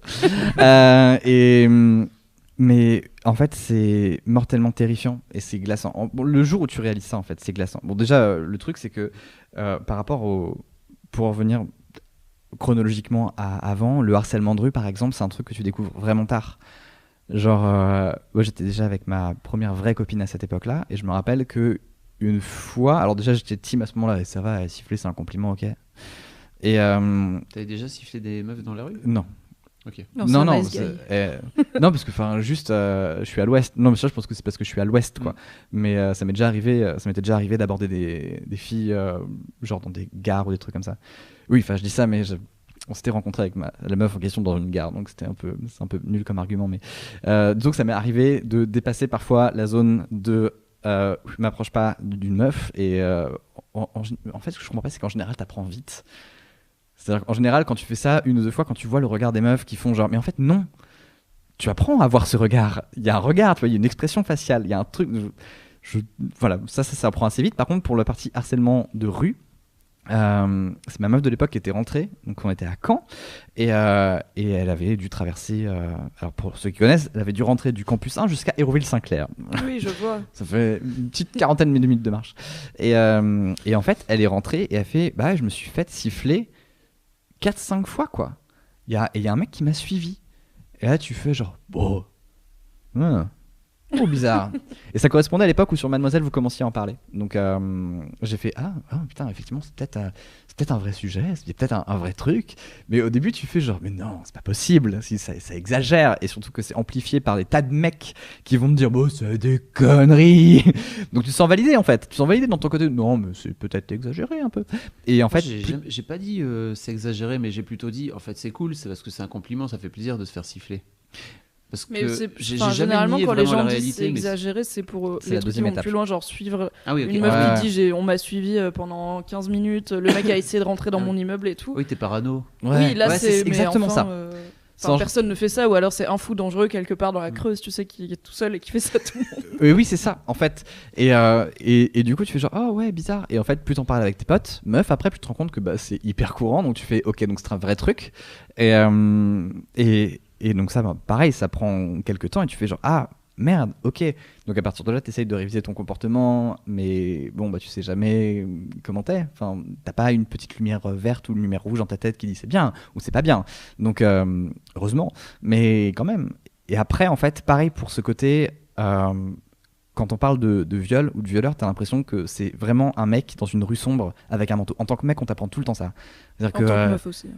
Mais en fait, c'est mortellement terrifiant et c'est glaçant. Bon, le jour où tu réalises ça, en fait, c'est glaçant. Bon, déjà, le truc, c'est que par rapport pour revenir chronologiquement à avant, le harcèlement de rue, par exemple, c'est un truc que tu découvres vraiment tard. Genre, moi, j'étais déjà avec ma première vraie copine à cette époque-là, et je me rappelle que une fois, alors déjà j'étais team à ce moment-là, et ça va, siffler c'est un compliment, ok. Et t'avais déjà sifflé des meufs dans la rue? Non. Ok. Non, non, parce que juste, je suis à l'ouest. Non, mais ça, je pense que c'est parce que je suis à l'ouest, quoi. Mais ça m'était déjà arrivé d'aborder des filles, genre dans des gares ou des trucs comme ça. Oui, je dis ça, mais on s'était rencontré avec la meuf en question dans une gare, donc c'est un peu nul comme argument, mais disons que ça m'est arrivé de dépasser parfois la zone de je m'approche pas d'une meuf, et en fait ce que je comprends pas, c'est qu'en général t'apprends vite. C'est-à-dire qu'en général quand tu fais ça une ou deux fois, quand tu vois le regard des meufs qui font genre mais en fait non, tu apprends à voir ce regard, il y a un regard, tu vois, il y a une expression faciale, il y a un truc, voilà, ça apprend assez vite. Par contre pour la partie harcèlement de rue, c'est ma meuf de l'époque qui était rentrée, donc on était à Caen, et elle avait dû traverser, alors pour ceux qui connaissent, elle avait dû rentrer du campus 1 jusqu'à Hérouville-Saint-Clair. Oui, je vois. Ça fait une petite quarantaine de minutes de marche. Et en fait, elle est rentrée et elle fait je me suis fait siffler 4-5 fois, quoi. Il y a un mec qui m'a suivi. Et là, tu fais genre, bizarre. Et ça correspondait à l'époque où sur Mademoiselle vous commenciez à en parler. Donc j'ai fait putain, effectivement c'est peut-être un vrai sujet, c'est peut-être un vrai truc. Mais au début tu fais genre mais non, c'est pas possible, ça exagère, et surtout que c'est amplifié par des tas de mecs qui vont te dire c'est des conneries. Donc tu te sens validé en fait, dans ton côté, non mais c'est peut-être exagéré un peu. Et en fait j'ai pas dit c'est exagéré, mais j'ai plutôt dit en fait c'est cool, c'est parce que c'est un compliment, ça fait plaisir de se faire siffler. Parce que Mais j'ai jamais généralement, nié quand les vraiment gens la disent réalité. c'est mais exagéré, c'est pour C'est les la trucs qui deuxième vont étape. plus loin, genre suivre Ah oui, ok. une meuf Ouais. qui dit on m'a suivi pendant 15 minutes, le mec a essayé de rentrer dans Ah oui. mon immeuble et tout. Oui, t'es parano. Oui, là Ouais, c'est mais exactement enfin, ça. enfin, personne ne fait ça, ou alors c'est un fou dangereux quelque part dans la Creuse, tu sais, qui est tout seul et qui fait ça tout le monde. Oui, c'est ça, en fait. Et du coup, tu fais genre, oh ouais, bizarre. Et en fait, plus t'en parles avec tes potes, meufs, après, plus tu te rends compte que bah, c'est hyper courant. Donc tu fais, ok, donc c'est un vrai truc. Et donc ça, bah, pareil, ça prend quelques temps et tu fais genre, ah merde, ok. Donc à partir de là, tu essayes de réviser ton comportement, mais bon, bah tu sais jamais comment t'es. Enfin, t'as pas une petite lumière verte ou une lumière rouge dans ta tête qui dit c'est bien ou c'est pas bien. Donc heureusement, mais quand même. Et après, en fait, pareil pour ce côté. Quand on parle de viol ou de violeur, t'as l'impression que c'est vraiment un mec dans une rue sombre avec un manteau. En tant que mec, on t'apprend tout le temps ça. En tant que meuf aussi.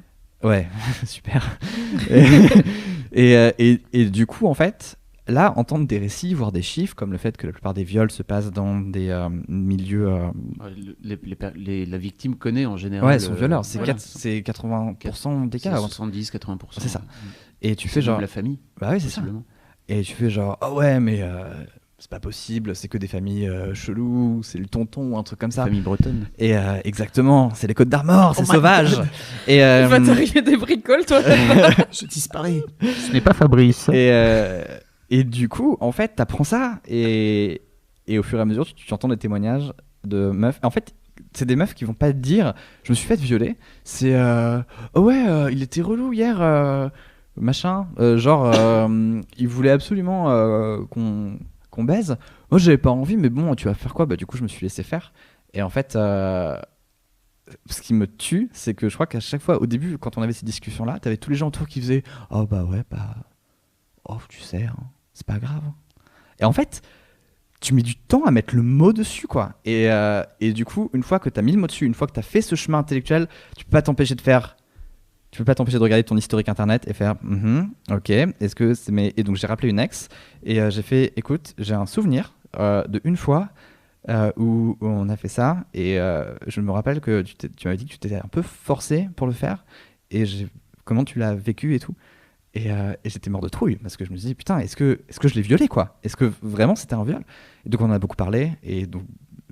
Ouais, super. Et du coup, en fait, là, entendre des récits, voir des chiffres, comme le fait que la plupart des viols se passent dans des milieux... La victime connaît en général. Ouais, son violeur. C'est voilà. c'est 80% des cas. 70-80%. C'est ça. Et tu fais genre... la famille. Bah oui, c'est ça. Et tu fais genre, oh ouais, mais c'est pas possible, c'est que des familles cheloues, c'est le tonton ou un truc comme ça. Famille bretonne. Et exactement, c'est les Côtes d'Armor, c'est sauvage. Et Il va t'arriver des bricoles, toi. Je disparais. Ce n'est pas Fabrice. Et du coup, en fait, t'apprends ça et au fur et à mesure, tu entends des témoignages de meufs. En fait, c'est des meufs qui vont pas te dire, je me suis fait violer. C'est, oh ouais, il était relou hier. Machin, il voulait absolument qu'on baise. Moi j'avais pas envie, mais bon, tu vas faire quoi? Bah du coup je me suis laissé faire. Et en fait, ce qui me tue, c'est que je crois qu'à chaque fois, au début, quand on avait ces discussions-là, t'avais tous les gens autour qui faisaient, oh bah ouais, bah, oh tu sais, hein, c'est pas grave. Et en fait, tu mets du temps à mettre le mot dessus, quoi. Et du coup, une fois que t'as mis le mot dessus, une fois que t'as fait ce chemin intellectuel, tu peux pas t'empêcher de regarder ton historique internet et faire ok, est-ce que c'est et donc j'ai rappelé une ex et j'ai fait écoute, j'ai un souvenir de une fois où on a fait ça et je me rappelle que tu m'avais dit que tu t'étais un peu forcé pour le faire et comment tu l'as vécu et tout et j'étais mort de trouille parce que je me suis dit putain, est-ce que je l'ai violé, quoi? Est-ce que vraiment c'était un viol? Et donc on en a beaucoup parlé et donc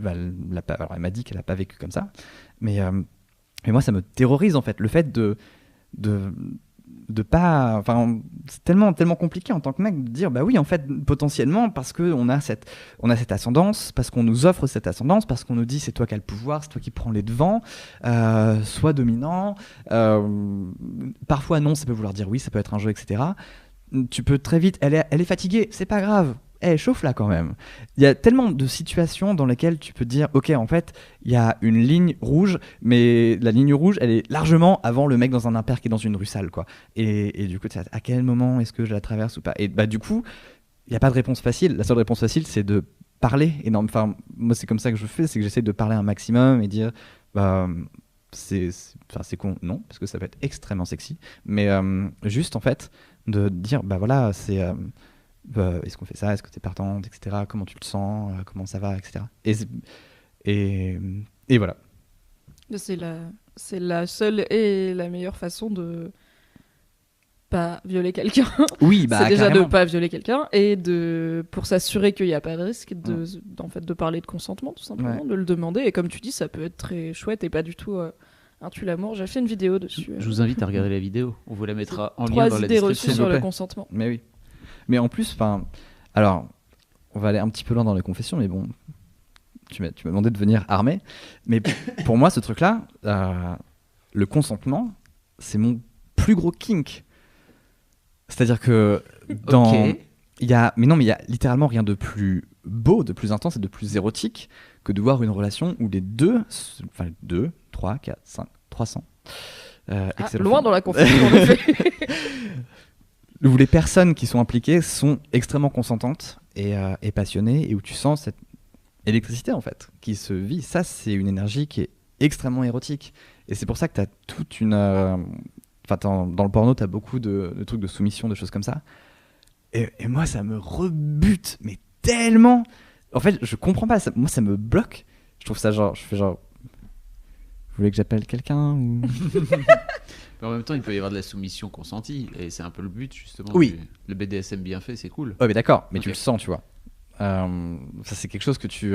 alors elle m'a dit qu'elle a pas vécu comme ça, mais moi ça me terrorise en fait, le fait de pas, enfin c'est tellement compliqué en tant que mec de dire bah oui en fait potentiellement parce que on a cette ascendance, parce qu'on nous offre cette ascendance, parce qu'on nous dit c'est toi qui as le pouvoir, c'est toi qui prends les devants, sois dominant, parfois non, ça peut vouloir dire oui, ça peut être un jeu, etc. Tu peux très vite, elle est fatiguée, c'est pas grave, chauffe là quand même. Il y a tellement de situations dans lesquelles tu peux te dire ok, en fait il y a une ligne rouge, mais la ligne rouge elle est largement avant le mec dans un impair qui est dans une rue sale, quoi. Et du coup à quel moment est-ce que je la traverse ou pas? Et bah du coup il n'y a pas de réponse facile. La seule réponse facile c'est de parler. Et non, enfin moi c'est comme ça que je fais, c'est que j'essaie de parler un maximum et dire bah c'est con, non, parce que ça peut être extrêmement sexy, mais juste en fait de dire bah voilà c'est est-ce qu'on fait ça, est-ce que t'es partante, etc. Comment tu le sens, comment ça va, etc. Et voilà. C'est la seule et la meilleure façon de pas violer quelqu'un. Oui, bah c'est déjà carrément. de pas violer quelqu'un et pour s'assurer qu'il n'y a pas de risque en fait de parler de consentement tout simplement, de le demander. Et comme tu dis, ça peut être très chouette et pas du tout un tue l'amour. J'ai fait une vidéo dessus. Je vous invite à regarder la vidéo. On vous la mettra en lien dans la description. 3 idées reçues sur le consentement. Mais oui. Mais en plus, alors, on va aller un petit peu loin dans les confessions, mais bon, tu m'as demandé de venir armé. Mais pour moi, ce truc-là, le consentement, c'est mon plus gros kink. C'est-à-dire que il y a littéralement rien de plus beau, de plus intense et de plus érotique que de voir une relation où les deux, 3, 4, 5, 300. Loin dans la confession, en effet. Où les personnes qui sont impliquées sont extrêmement consentantes et passionnées, et où tu sens cette électricité en fait qui se vit. Ça, c'est une énergie qui est extrêmement érotique, et c'est pour ça que tu as toute une dans le porno, tu as beaucoup de trucs de soumission, de choses comme ça, et moi ça me rebute mais tellement. En fait je comprends pas, moi ça me bloque. Je trouve ça je fais genre voulez que j'appelle quelqu'un ou... Mais en même temps, il peut y avoir de la soumission consentie, et c'est un peu le but, justement. Oui. Le BDSM bien fait, c'est cool. Ouais, mais d'accord, mais Ok. tu le sens, tu vois. Ça, c'est quelque chose que tu...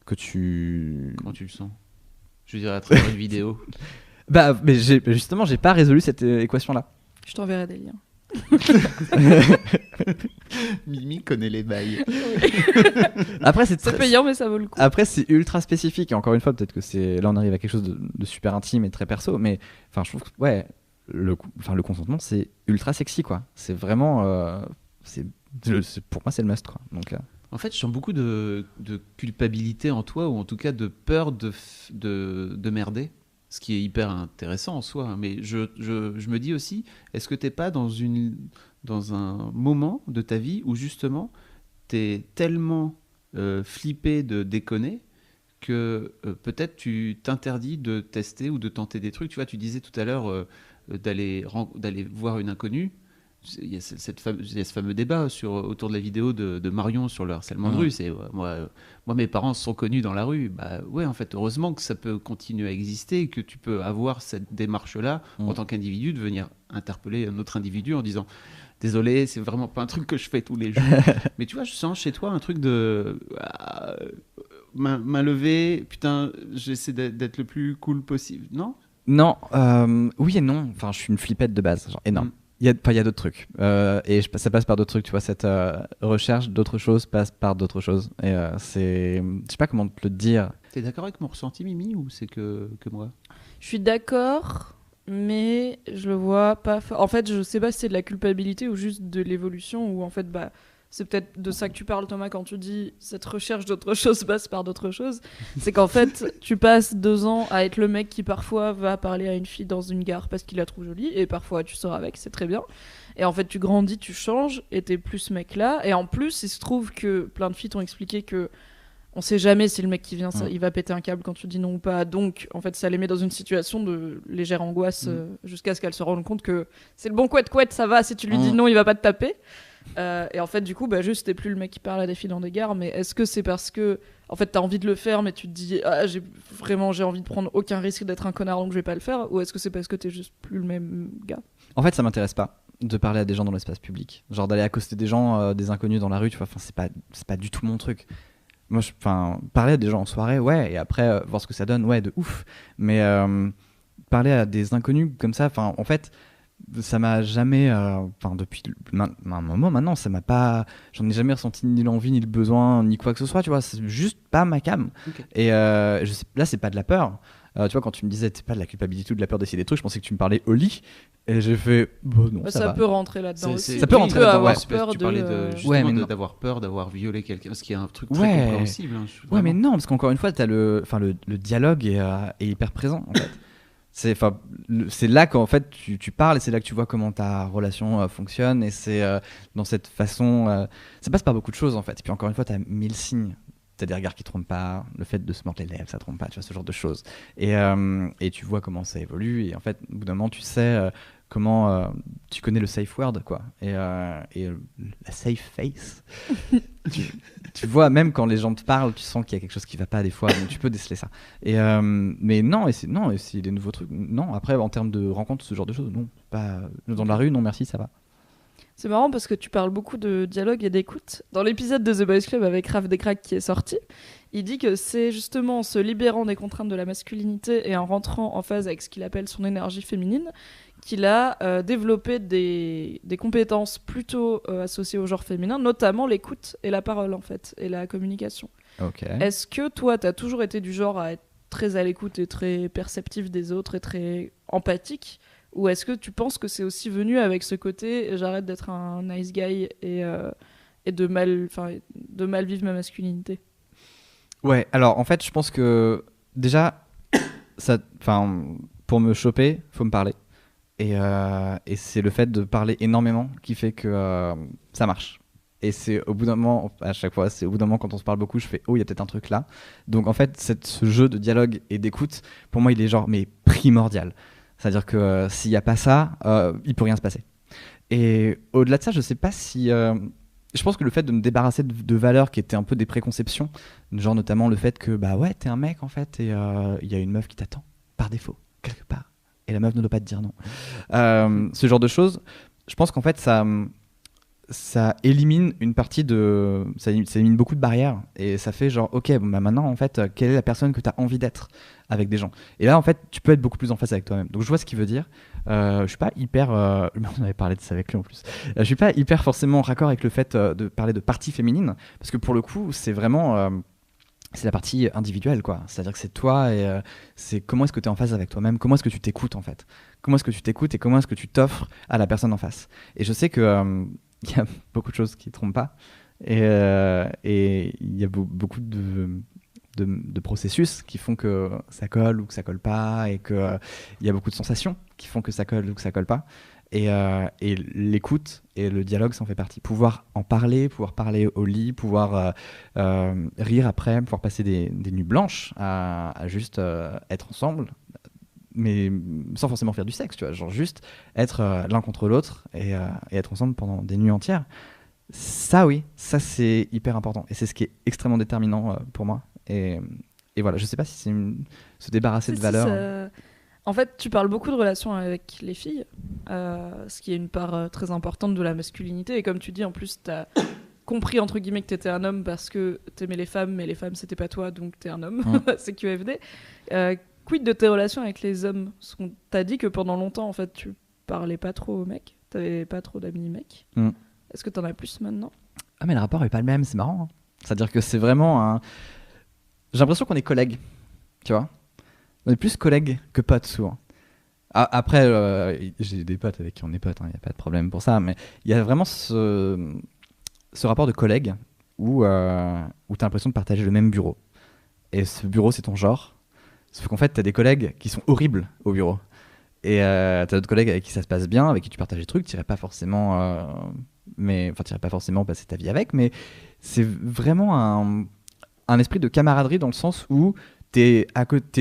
Comment tu le sens? Je dirais à travers une vidéo. Bah, mais justement, j'ai pas résolu cette équation-là. Je t'enverrai des liens. Mimi connaît les bails. Après, c'est C'est payant, mais ça vaut le coup. Après, c'est ultra spécifique. Et encore une fois, peut-être que là, on arrive à quelque chose de super intime et très perso. Mais enfin, je trouve que ouais, le consentement, c'est ultra sexy, quoi. C'est vraiment, pour moi, c'est le must, quoi. Donc, En fait, je sens beaucoup de culpabilité en toi, ou en tout cas de peur de merder. Ce qui est hyper intéressant en soi. Mais je me dis aussi, est-ce que t'es pas dans un moment de ta vie où justement t'es tellement flippé de déconner que peut-être tu t'interdis de tester ou de tenter des trucs. Tu vois, tu disais tout à l'heure d'aller voir une inconnue. Il y a ce fameux débat autour de la vidéo de Marion sur le harcèlement de rue. C'est moi, mes parents sont connus dans la rue. Bah ouais, en fait, heureusement que ça peut continuer à exister et que tu peux avoir cette démarche-là en tant qu'individu, de venir interpeller un autre individu en disant désolé, c'est vraiment pas un truc que je fais tous les jours. Mais tu vois, je sens chez toi un truc de main levée, putain, j'essaie d'être le plus cool possible. Non? Non, oui et non. Enfin, je suis une flippette de base, genre énorme. Il y a d'autres trucs. Et ça passe par d'autres trucs, tu vois. Cette recherche d'autres choses passe par d'autres choses. Et c'est... Je sais pas comment te le dire. T'es d'accord avec mon ressenti, Mimi, ou c'est que moi? Je suis d'accord, mais je le vois pas. En fait, je sais pas si c'est de la culpabilité ou juste de l'évolution, ou en fait, bah, c'est peut-être de ça que tu parles, Thomas, quand tu dis cette recherche d'autre chose passe par d'autres choses. C'est qu'en fait, tu passes 2 ans à être le mec qui parfois va parler à une fille dans une gare parce qu'il la trouve jolie, et parfois tu sors avec, c'est très bien. Et en fait, tu grandis, tu changes, et t'es plus ce mec-là. Et en plus, il se trouve que plein de filles t'ont expliqué que on sait jamais si le mec qui vient, il va péter un câble quand tu dis non ou pas. Donc, en fait, ça les met dans une situation de légère angoisse jusqu'à ce qu'elles se rendent compte que c'est le bon couette, ça va. Si tu lui dis non, il va pas te taper. Et en fait, du coup, bah, juste, t'es plus le mec qui parle à des filles dans des gares. Mais est-ce que c'est parce que, en fait, t'as envie de le faire, mais tu te dis, j'ai envie de prendre aucun risque d'être un connard, donc je vais pas le faire? Ou est-ce que c'est parce que t'es juste plus le même gars? En fait, ça m'intéresse pas de parler à des gens dans l'espace public. Genre d'aller accoster des gens, des inconnus dans la rue, tu vois. Enfin, c'est pas du tout mon truc. Moi, parler à des gens en soirée, ouais, et après, voir ce que ça donne, ouais, de ouf. Mais parler à des inconnus comme ça, enfin, en fait, ça m'a jamais, depuis un moment maintenant, ça m'a pas, j'en ai jamais ressenti ni l'envie, ni le besoin, ni quoi que ce soit, tu vois, c'est juste pas ma cam. Okay. Et là, c'est pas de la peur. Tu vois, quand tu me disais, c'est pas de la culpabilité ou de la peur d'essayer des trucs, je pensais que tu me parlais au lit. Et j'ai fait, non, ça va. peut rentrer là-dedans aussi. Ça peut rentrer là-dedans, ouais. Tu parlais d'avoir peur d'avoir violé quelqu'un, ce qui est un truc très compréhensible. Hein, ouais, mais non, parce qu'encore une fois, le dialogue est hyper présent, en fait. C'est là qu'en fait tu parles, et c'est là que tu vois comment ta relation fonctionne, et c'est dans cette façon, ça passe par beaucoup de choses, en fait. Et puis encore une fois, tu as 1000 signes. T'as des regards qui trompent pas, le fait de se mordre les lèvres, ça trompe pas, tu vois, ce genre de choses. Et tu vois comment ça évolue, et en fait, au bout d'un moment, tu sais comment tu connais le safe word, quoi. Et la safe face. tu vois, même quand les gens te parlent, tu sens qu'il y a quelque chose qui va pas des fois, donc tu peux déceler ça. Et mais non, et c'est des nouveaux trucs. Non, après, en termes de rencontres, ce genre de choses, non. Pas dans la rue, non, merci, ça va. C'est marrant parce que tu parles beaucoup de dialogue et d'écoute. Dans l'épisode de The Boys Club avec Raph Descraques qui est sorti, il dit que c'est justement en se libérant des contraintes de la masculinité et en rentrant en phase avec ce qu'il appelle son énergie féminine qu'il a développé des compétences plutôt associées au genre féminin, notamment l'écoute et la parole, en fait, et la communication. Okay. Est-ce que toi, t'as toujours été du genre à être très à l'écoute et très perceptif des autres et très empathique? Ou est-ce que tu penses que c'est aussi venu avec ce côté j'arrête d'être un nice guy et de mal vivre ma masculinité? Ouais, alors en fait, je pense que déjà, pour me choper, faut me parler. Et c'est le fait de parler énormément qui fait que ça marche. Et c'est au bout d'un moment, à chaque fois, c'est au bout d'un moment quand on se parle beaucoup, je fais il y a peut-être un truc là. Donc en fait, ce jeu de dialogue et d'écoute, pour moi, il est mais primordial. C'est-à-dire que s'il n'y a pas ça, il peut rien se passer. Et au-delà de ça, je sais pas si je pense que le fait de me débarrasser de valeurs qui étaient un peu des préconceptions, genre notamment le fait que bah ouais, t'es un mec en fait et il y a une meuf qui t'attend par défaut quelque part et la meuf ne doit pas te dire non. Ce genre de choses, je pense qu'en fait ça élimine une partie de ça élimine beaucoup de barrières et ça fait genre ok bon, bah maintenant en fait quelle est la personne que tu as envie d'être avec des gens, et là en fait tu peux être beaucoup plus en phase avec toi-même. Donc je vois ce qu'il veut dire. Je suis pas hyper on avait parlé de ça avec lui en plus. Je suis pas hyper forcément raccord avec le fait de parler de partie féminine, parce que pour le coup c'est vraiment c'est la partie individuelle quoi, c'est-à-dire que c'est toi et c'est comment est-ce que tu es en phase avec toi-même, comment est-ce que tu t'écoutes en fait, comment est-ce que tu t'écoutes et comment est-ce que tu t'offres à la personne en face. Et je sais que il y a beaucoup de choses qui ne trompent pas et il y a beaucoup de processus qui font que ça colle ou que ça colle pas, et qu'il y a beaucoup de sensations qui font que ça colle ou que ça colle pas, et l'écoute et le dialogue s'en fait partie. Pouvoir en parler, pouvoir parler au lit, pouvoir rire après, pouvoir passer des nuits blanches à juste être ensemble, mais sans forcément faire du sexe, tu vois, genre juste être l'un contre l'autre et être ensemble pendant des nuits entières. Ça oui, ça c'est hyper important et c'est ce qui est extrêmement déterminant pour moi. Et voilà, je sais pas si c'est se débarrasser de valeurs. En fait, tu parles beaucoup de relations avec les filles, ce qui est une part très importante de la masculinité. Et comme tu dis, en plus, t'as compris entre guillemets que t'étais un homme parce que t'aimais les femmes, mais les femmes c'était pas toi, donc t'es un homme. C'est QFD. Quid de tes relations avec les hommes? T'as dit que pendant longtemps, en fait, tu parlais pas trop aux mecs, t'avais pas trop d'amis mecs. Est-ce que t'en as plus maintenant? Ah mais le rapport est pas le même, c'est marrant. C'est-à-dire que c'est vraiment j'ai l'impression qu'on est collègues, tu vois. On est plus collègues que potes souvent. Après, j'ai des potes avec qui on est potes, il n'y a pas de problème pour ça, mais il y a vraiment ce rapport de collègue où tu as l'impression de partager le même bureau. Et ce bureau, c'est ton genre. Sauf qu'en fait, tu as des collègues qui sont horribles au bureau. Et tu as d'autres collègues avec qui ça se passe bien, avec qui tu partages des trucs, tu n'irais pas forcément passer ta vie avec, mais c'est vraiment un esprit de camaraderie dans le sens où t'es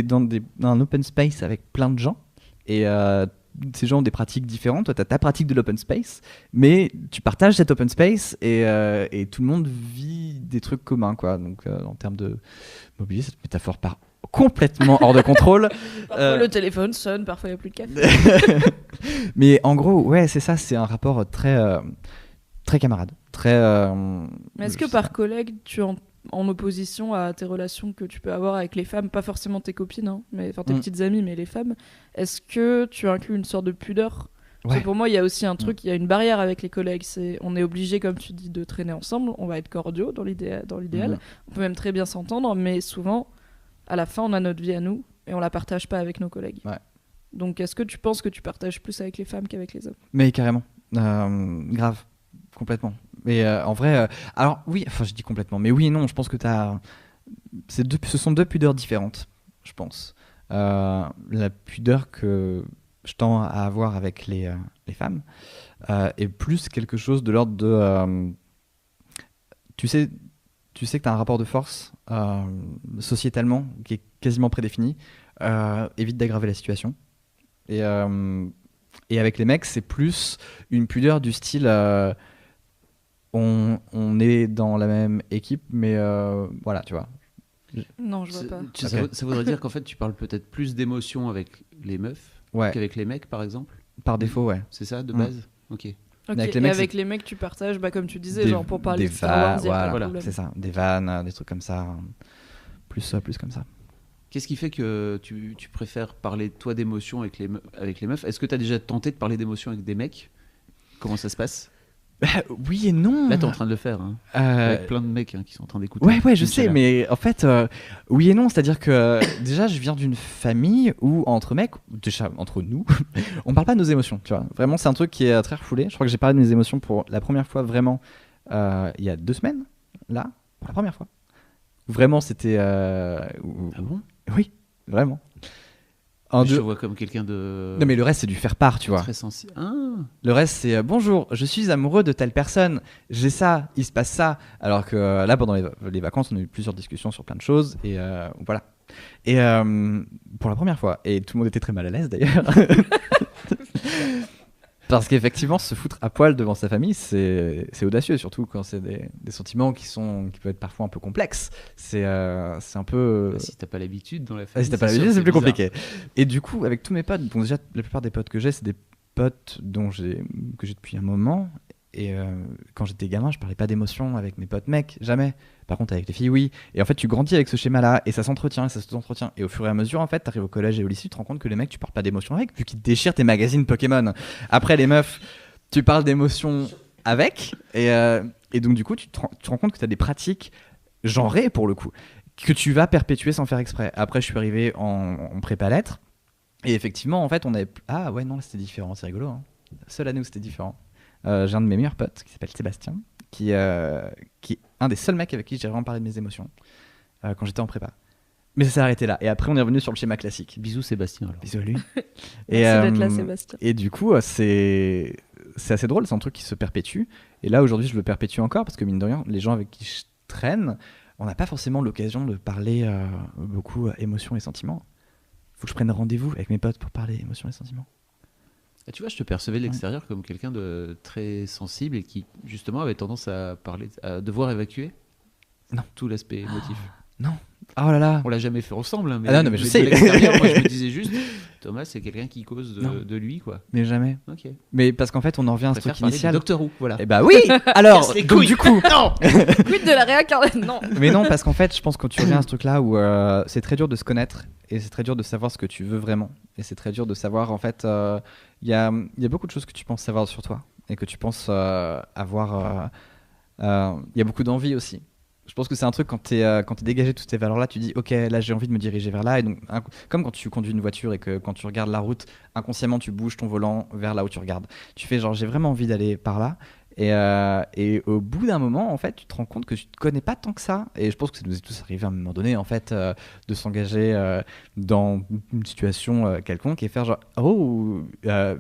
dans un open space avec plein de gens et ces gens ont des pratiques différentes. Toi, t'as ta pratique de l'open space, mais tu partages cet open space et tout le monde vit des trucs communs, quoi. Donc, en termes de mobilier, cette métaphore part complètement hors de contrôle. Parfois le téléphone sonne, parfois il n'y a plus de café. Mais en gros, ouais, c'est ça, c'est un rapport très camarade. Mais est-ce que par collègue, tu en opposition à tes relations que tu peux avoir avec les femmes, pas forcément tes copines, hein, mais tes petites amies, mais les femmes, est-ce que tu inclus une sorte de pudeur? Parce que pour moi, il y a aussi un truc, il y a une barrière avec les collègues. On est obligé, comme tu dis, de traîner ensemble. On va être cordiaux dans l'idéal. On peut même très bien s'entendre, mais souvent, à la fin, on a notre vie à nous et on la partage pas avec nos collègues. Ouais. Donc, est-ce que tu penses que tu partages plus avec les femmes qu'avec les hommes? Mais carrément, grave, complètement. Mais en vrai, alors oui, enfin je dis complètement, mais oui et non, je pense que ce sont deux pudeurs différentes, je pense. La pudeur que je tends à avoir avec les femmes est plus quelque chose de l'ordre de... tu sais que tu as un rapport de force sociétalement qui est quasiment prédéfini, évite d'aggraver la situation. Et avec les mecs, c'est plus une pudeur du style... on est dans la même équipe, mais voilà, tu vois. Non, je vois pas. Ça voudrait dire qu'en fait, tu parles peut-être plus d'émotions avec les meufs qu'avec les mecs, par exemple? Par défaut, ouais. C'est ça, de base? Ok. Avec les mecs, avec les mecs, tu partages, comme tu disais, genre pour parler de Star Wars, voilà, c'est ça. Des vannes, des trucs comme ça. Plus comme ça. Qu'est-ce qui fait que tu préfères parler, toi, d'émotions avec les meufs? Est-ce que tu as déjà tenté de parler d'émotions avec des mecs? Comment ça se passe? Oui et non. Là, t'es en train de le faire, hein. Avec plein de mecs qui sont en train d'écouter. Ouais, je sais, mais en fait, oui et non, c'est-à-dire que déjà, je viens d'une famille où entre mecs, déjà entre nous, on parle pas de nos émotions, tu vois. Vraiment, c'est un truc qui est très refoulé. Je crois que j'ai parlé de mes émotions pour la première fois vraiment il y a 2 semaines, là, pour la première fois. Vraiment, c'était. Ah bon? Oui, vraiment. Je te vois comme quelqu'un de... Non mais le reste c'est du faire part, tu vois. Très sensible. Ah. Le reste c'est bonjour, je suis amoureux de telle personne, j'ai ça, il se passe ça. Alors que là pendant les vacances on a eu plusieurs discussions sur plein de choses et voilà. Et pour la première fois, et tout le monde était très mal à l'aise d'ailleurs. Parce qu'effectivement, se foutre à poil devant sa famille, c'est audacieux, surtout quand c'est des sentiments qui peuvent être parfois un peu complexes. C'est un peu. Si t'as pas l'habitude dans la famille. Si t'as pas l'habitude, c'est plus bizarre. compliqué. Et du coup, avec tous mes potes, donc déjà, la plupart des potes que j'ai, c'est des potes que j'ai depuis un moment. Et quand j'étais gamin, je parlais pas d'émotions avec mes potes mecs, jamais. Par contre, avec les filles, oui. Et en fait, tu grandis avec ce schéma-là, et ça s'entretient, et ça s'entretient. Et au fur et à mesure, en fait, t'arrives au collège et au lycée, tu te rends compte que les mecs, tu parles pas d'émotions avec, vu qu'ils te déchirent tes magazines Pokémon. Après, les meufs, tu parles d'émotions avec, et donc du coup, tu te rends compte que t'as des pratiques genrées, pour le coup, que tu vas perpétuer sans faire exprès. Après, je suis arrivé en prépa lettres, et effectivement, en fait, on avait... Ah ouais, non, c'était différent, c'est rigolo. Hein. Seule année où c'était différent. J'ai un de mes meilleurs potes qui s'appelle Sébastien, qui est un des seuls mecs avec qui j'ai vraiment parlé de mes émotions quand j'étais en prépa. Mais ça s'est arrêté là. Et après, on est revenu sur le schéma classique. Bisous Sébastien. Alors. Bisous à lui. Merci d'être là, Sébastien. Et du coup, c'est assez drôle, c'est un truc qui se perpétue. Et là, aujourd'hui, je le perpétue encore parce que, mine de rien, les gens avec qui je traîne, on n'a pas forcément l'occasion de parler beaucoup émotions et sentiments. Il faut que je prenne rendez-vous avec mes potes pour parler émotions et sentiments. Et tu vois, je te percevais de l'extérieur comme quelqu'un de très sensible et qui, justement, avait tendance à devoir évacuer tout l'aspect émotif. Non. Oh là là. On l'a jamais fait ensemble, hein, mais, non, mais je sais. De l'extérieur, moi, je me disais juste, Thomas, c'est quelqu'un qui cause de lui, quoi. Mais jamais. Ok. Mais parce qu'en fait, on en revient à ce truc initial. Doctor Who, voilà. Et bah oui. Alors, donc du coup. Non. Quid de la réincarnation. Non. Mais non, parce qu'en fait, je pense que quand tu reviens à ce truc-là où c'est très dur de se connaître et c'est très dur de savoir ce que tu veux vraiment. Et c'est très dur de savoir, en fait, il y a beaucoup de choses que tu penses savoir sur toi et que tu penses avoir. Il y a beaucoup d'envie aussi. Je pense que c'est un truc quand t'es dégagé de toutes ces valeurs-là, tu dis ok, là j'ai envie de me diriger vers là. Et donc, comme quand tu conduis une voiture et que quand tu regardes la route, inconsciemment tu bouges ton volant vers là où tu regardes. Tu fais genre j'ai vraiment envie d'aller par là. Et au bout d'un moment, en fait, tu te rends compte que tu te connais pas tant que ça. Et je pense que ça nous est tous arrivé à un moment donné, en fait, de s'engager dans une situation quelconque et faire genre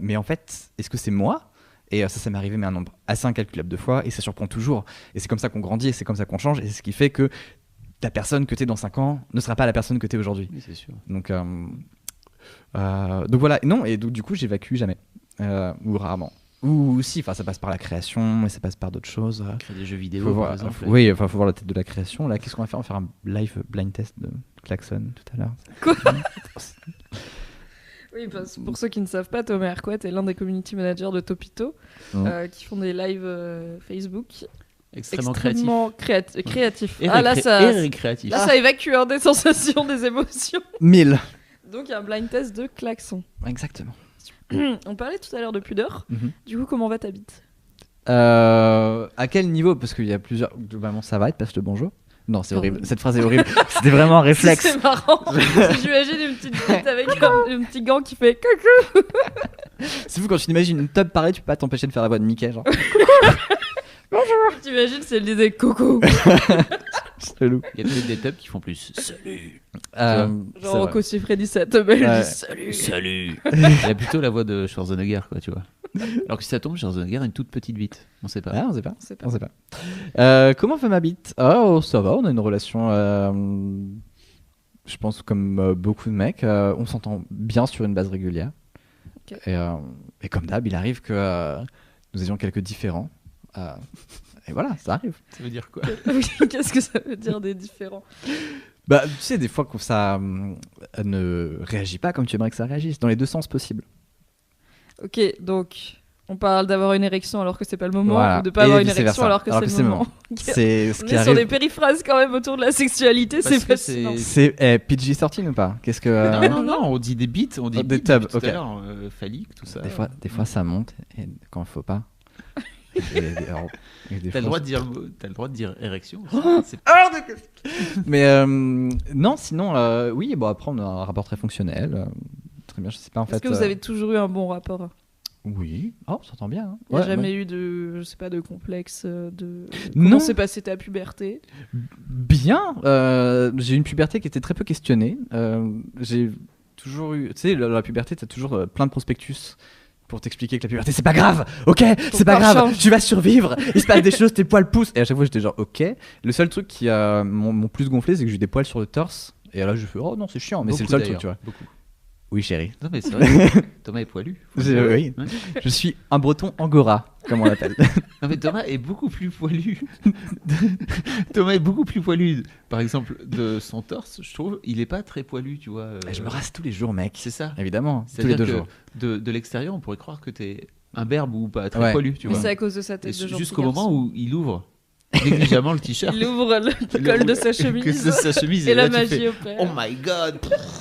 mais en fait, est-ce que c'est moi ? Et ça m'est arrivé mais un nombre assez incalculable de fois et ça surprend toujours. Et c'est comme ça qu'on grandit et c'est comme ça qu'on change et c'est ce qui fait que la personne que t'es dans 5 ans ne sera pas la personne que t'es aujourd'hui. Oui, c'est sûr. Donc voilà, non, et donc du coup j'évacue jamais, ou rarement. Ou si, ça passe par la création, mais ça passe par d'autres choses. Créer des jeux vidéo, par exemple. Oui, faut voir la tête de la création. Là, qu'est-ce qu'on va faire ? On va faire un live blind test de Klaxon tout à l'heure. Quoi ? Oui, pour ceux qui ne savent pas, Thomas Hercouet est l'un des community managers de Topito, qui font des lives Facebook extrêmement créatifs. Et récréatifs. Là, ça évacue des sensations, des émotions. 1000. Donc, il y a un blind test de klaxon. Exactement. On parlait tout à l'heure de pudeur. Du coup, comment va ta bite ? À quel niveau ? Parce qu'il y a plusieurs. Globalement, ça va, il te passe le bonjour. Non, c'est horrible. Cette phrase est horrible. C'était vraiment un réflexe. C'est marrant. J'imagine une petite bite avec un petit gant qui fait coucou. C'est fou quand tu t'imagines une tub pareille, tu peux pas t'empêcher de faire la voix de Mickey, genre. Bonjour. T'imagines si elle disait coucou. C'est loup. Il y a peut-être des tubs qui font plus salut. Genre Rocco Siffredi, ça te met, elle dit salut. Salut. Il a plutôt la voix de Schwarzenegger, quoi, tu vois. Alors que si ça tombe, Schwarzenegger a une toute petite bite. On sait pas. Ah, on sait pas. Comment va ma bite ? Oh, ça va, on a une relation, je pense, comme beaucoup de mecs, on s'entend bien sur une base régulière. Okay. Et comme d'hab, il arrive que nous ayons quelques différends. Et voilà, ça arrive. Ça veut dire quoi ? Qu'est-ce que ça veut dire des différents ? Bah, tu sais, des fois que ça ne réagit pas comme tu aimerais que ça réagisse, dans les deux sens possibles. Ok, donc on parle d'avoir une érection alors que c'est pas le moment, voilà. ou de pas avoir une érection alors que c'est le moment. C'est ce on qui est arrive. sur des périphrases quand même autour de la sexualité, c'est fascinant. C'est PG-13 ou pas ? Qu'est-ce que non, on dit des bites, on dit des tubs, tout à l'heure, phallique, tout ça. Des fois ça monte et quand il faut pas. T'as le droit de dire érection. Mais non, sinon oui, bon après on a un rapport très fonctionnel. Très bien, je sais pas en fait. Est-ce que vous avez toujours eu un bon rapport ? Oui. Oh, on s'entend bien. Hein. Il n'y a jamais eu de, je sais pas, de complexe de. Non. Comment s'est passée ta puberté ? Bien. J'ai eu une puberté qui était très peu questionnée. J'ai toujours eu, tu sais, la puberté, t'as toujours plein de prospectus pour t'expliquer que la puberté c'est pas grave, ok, c'est pas grave, tu vas survivre, il se passe des choses, tes poils poussent. Et à chaque fois j'étais genre ok. Le seul truc qui m'ont plus gonflé, c'est que j'ai eu des poils sur le torse. Et là je fais oh non c'est chiant, mais beaucoup, c'est le seul truc, tu vois. Beaucoup. Oui, chérie. Non, mais c'est vrai. Thomas est poilu. Oui. Ouais. Je suis un breton angora, comme on l'appelle. Non, mais Thomas est beaucoup plus poilu. Thomas est beaucoup plus poilu. Par exemple, de son torse, je trouve, il est pas très poilu, tu vois. Je me rase tous les jours, mec. C'est ça. Évidemment, tous les C'est-à-dire 2 que jours. de l'extérieur, on pourrait croire que t'es un berbe ou pas très Ouais. poilu, tu Mais vois. c'est à cause de sa Et tête de gentil jusqu'au garçon. moment où il ouvre négligemment le t-shirt. Il ouvre le col de sa chemise. Que c'est sa chemise Et là, la tu fais, magie opère. oh my god.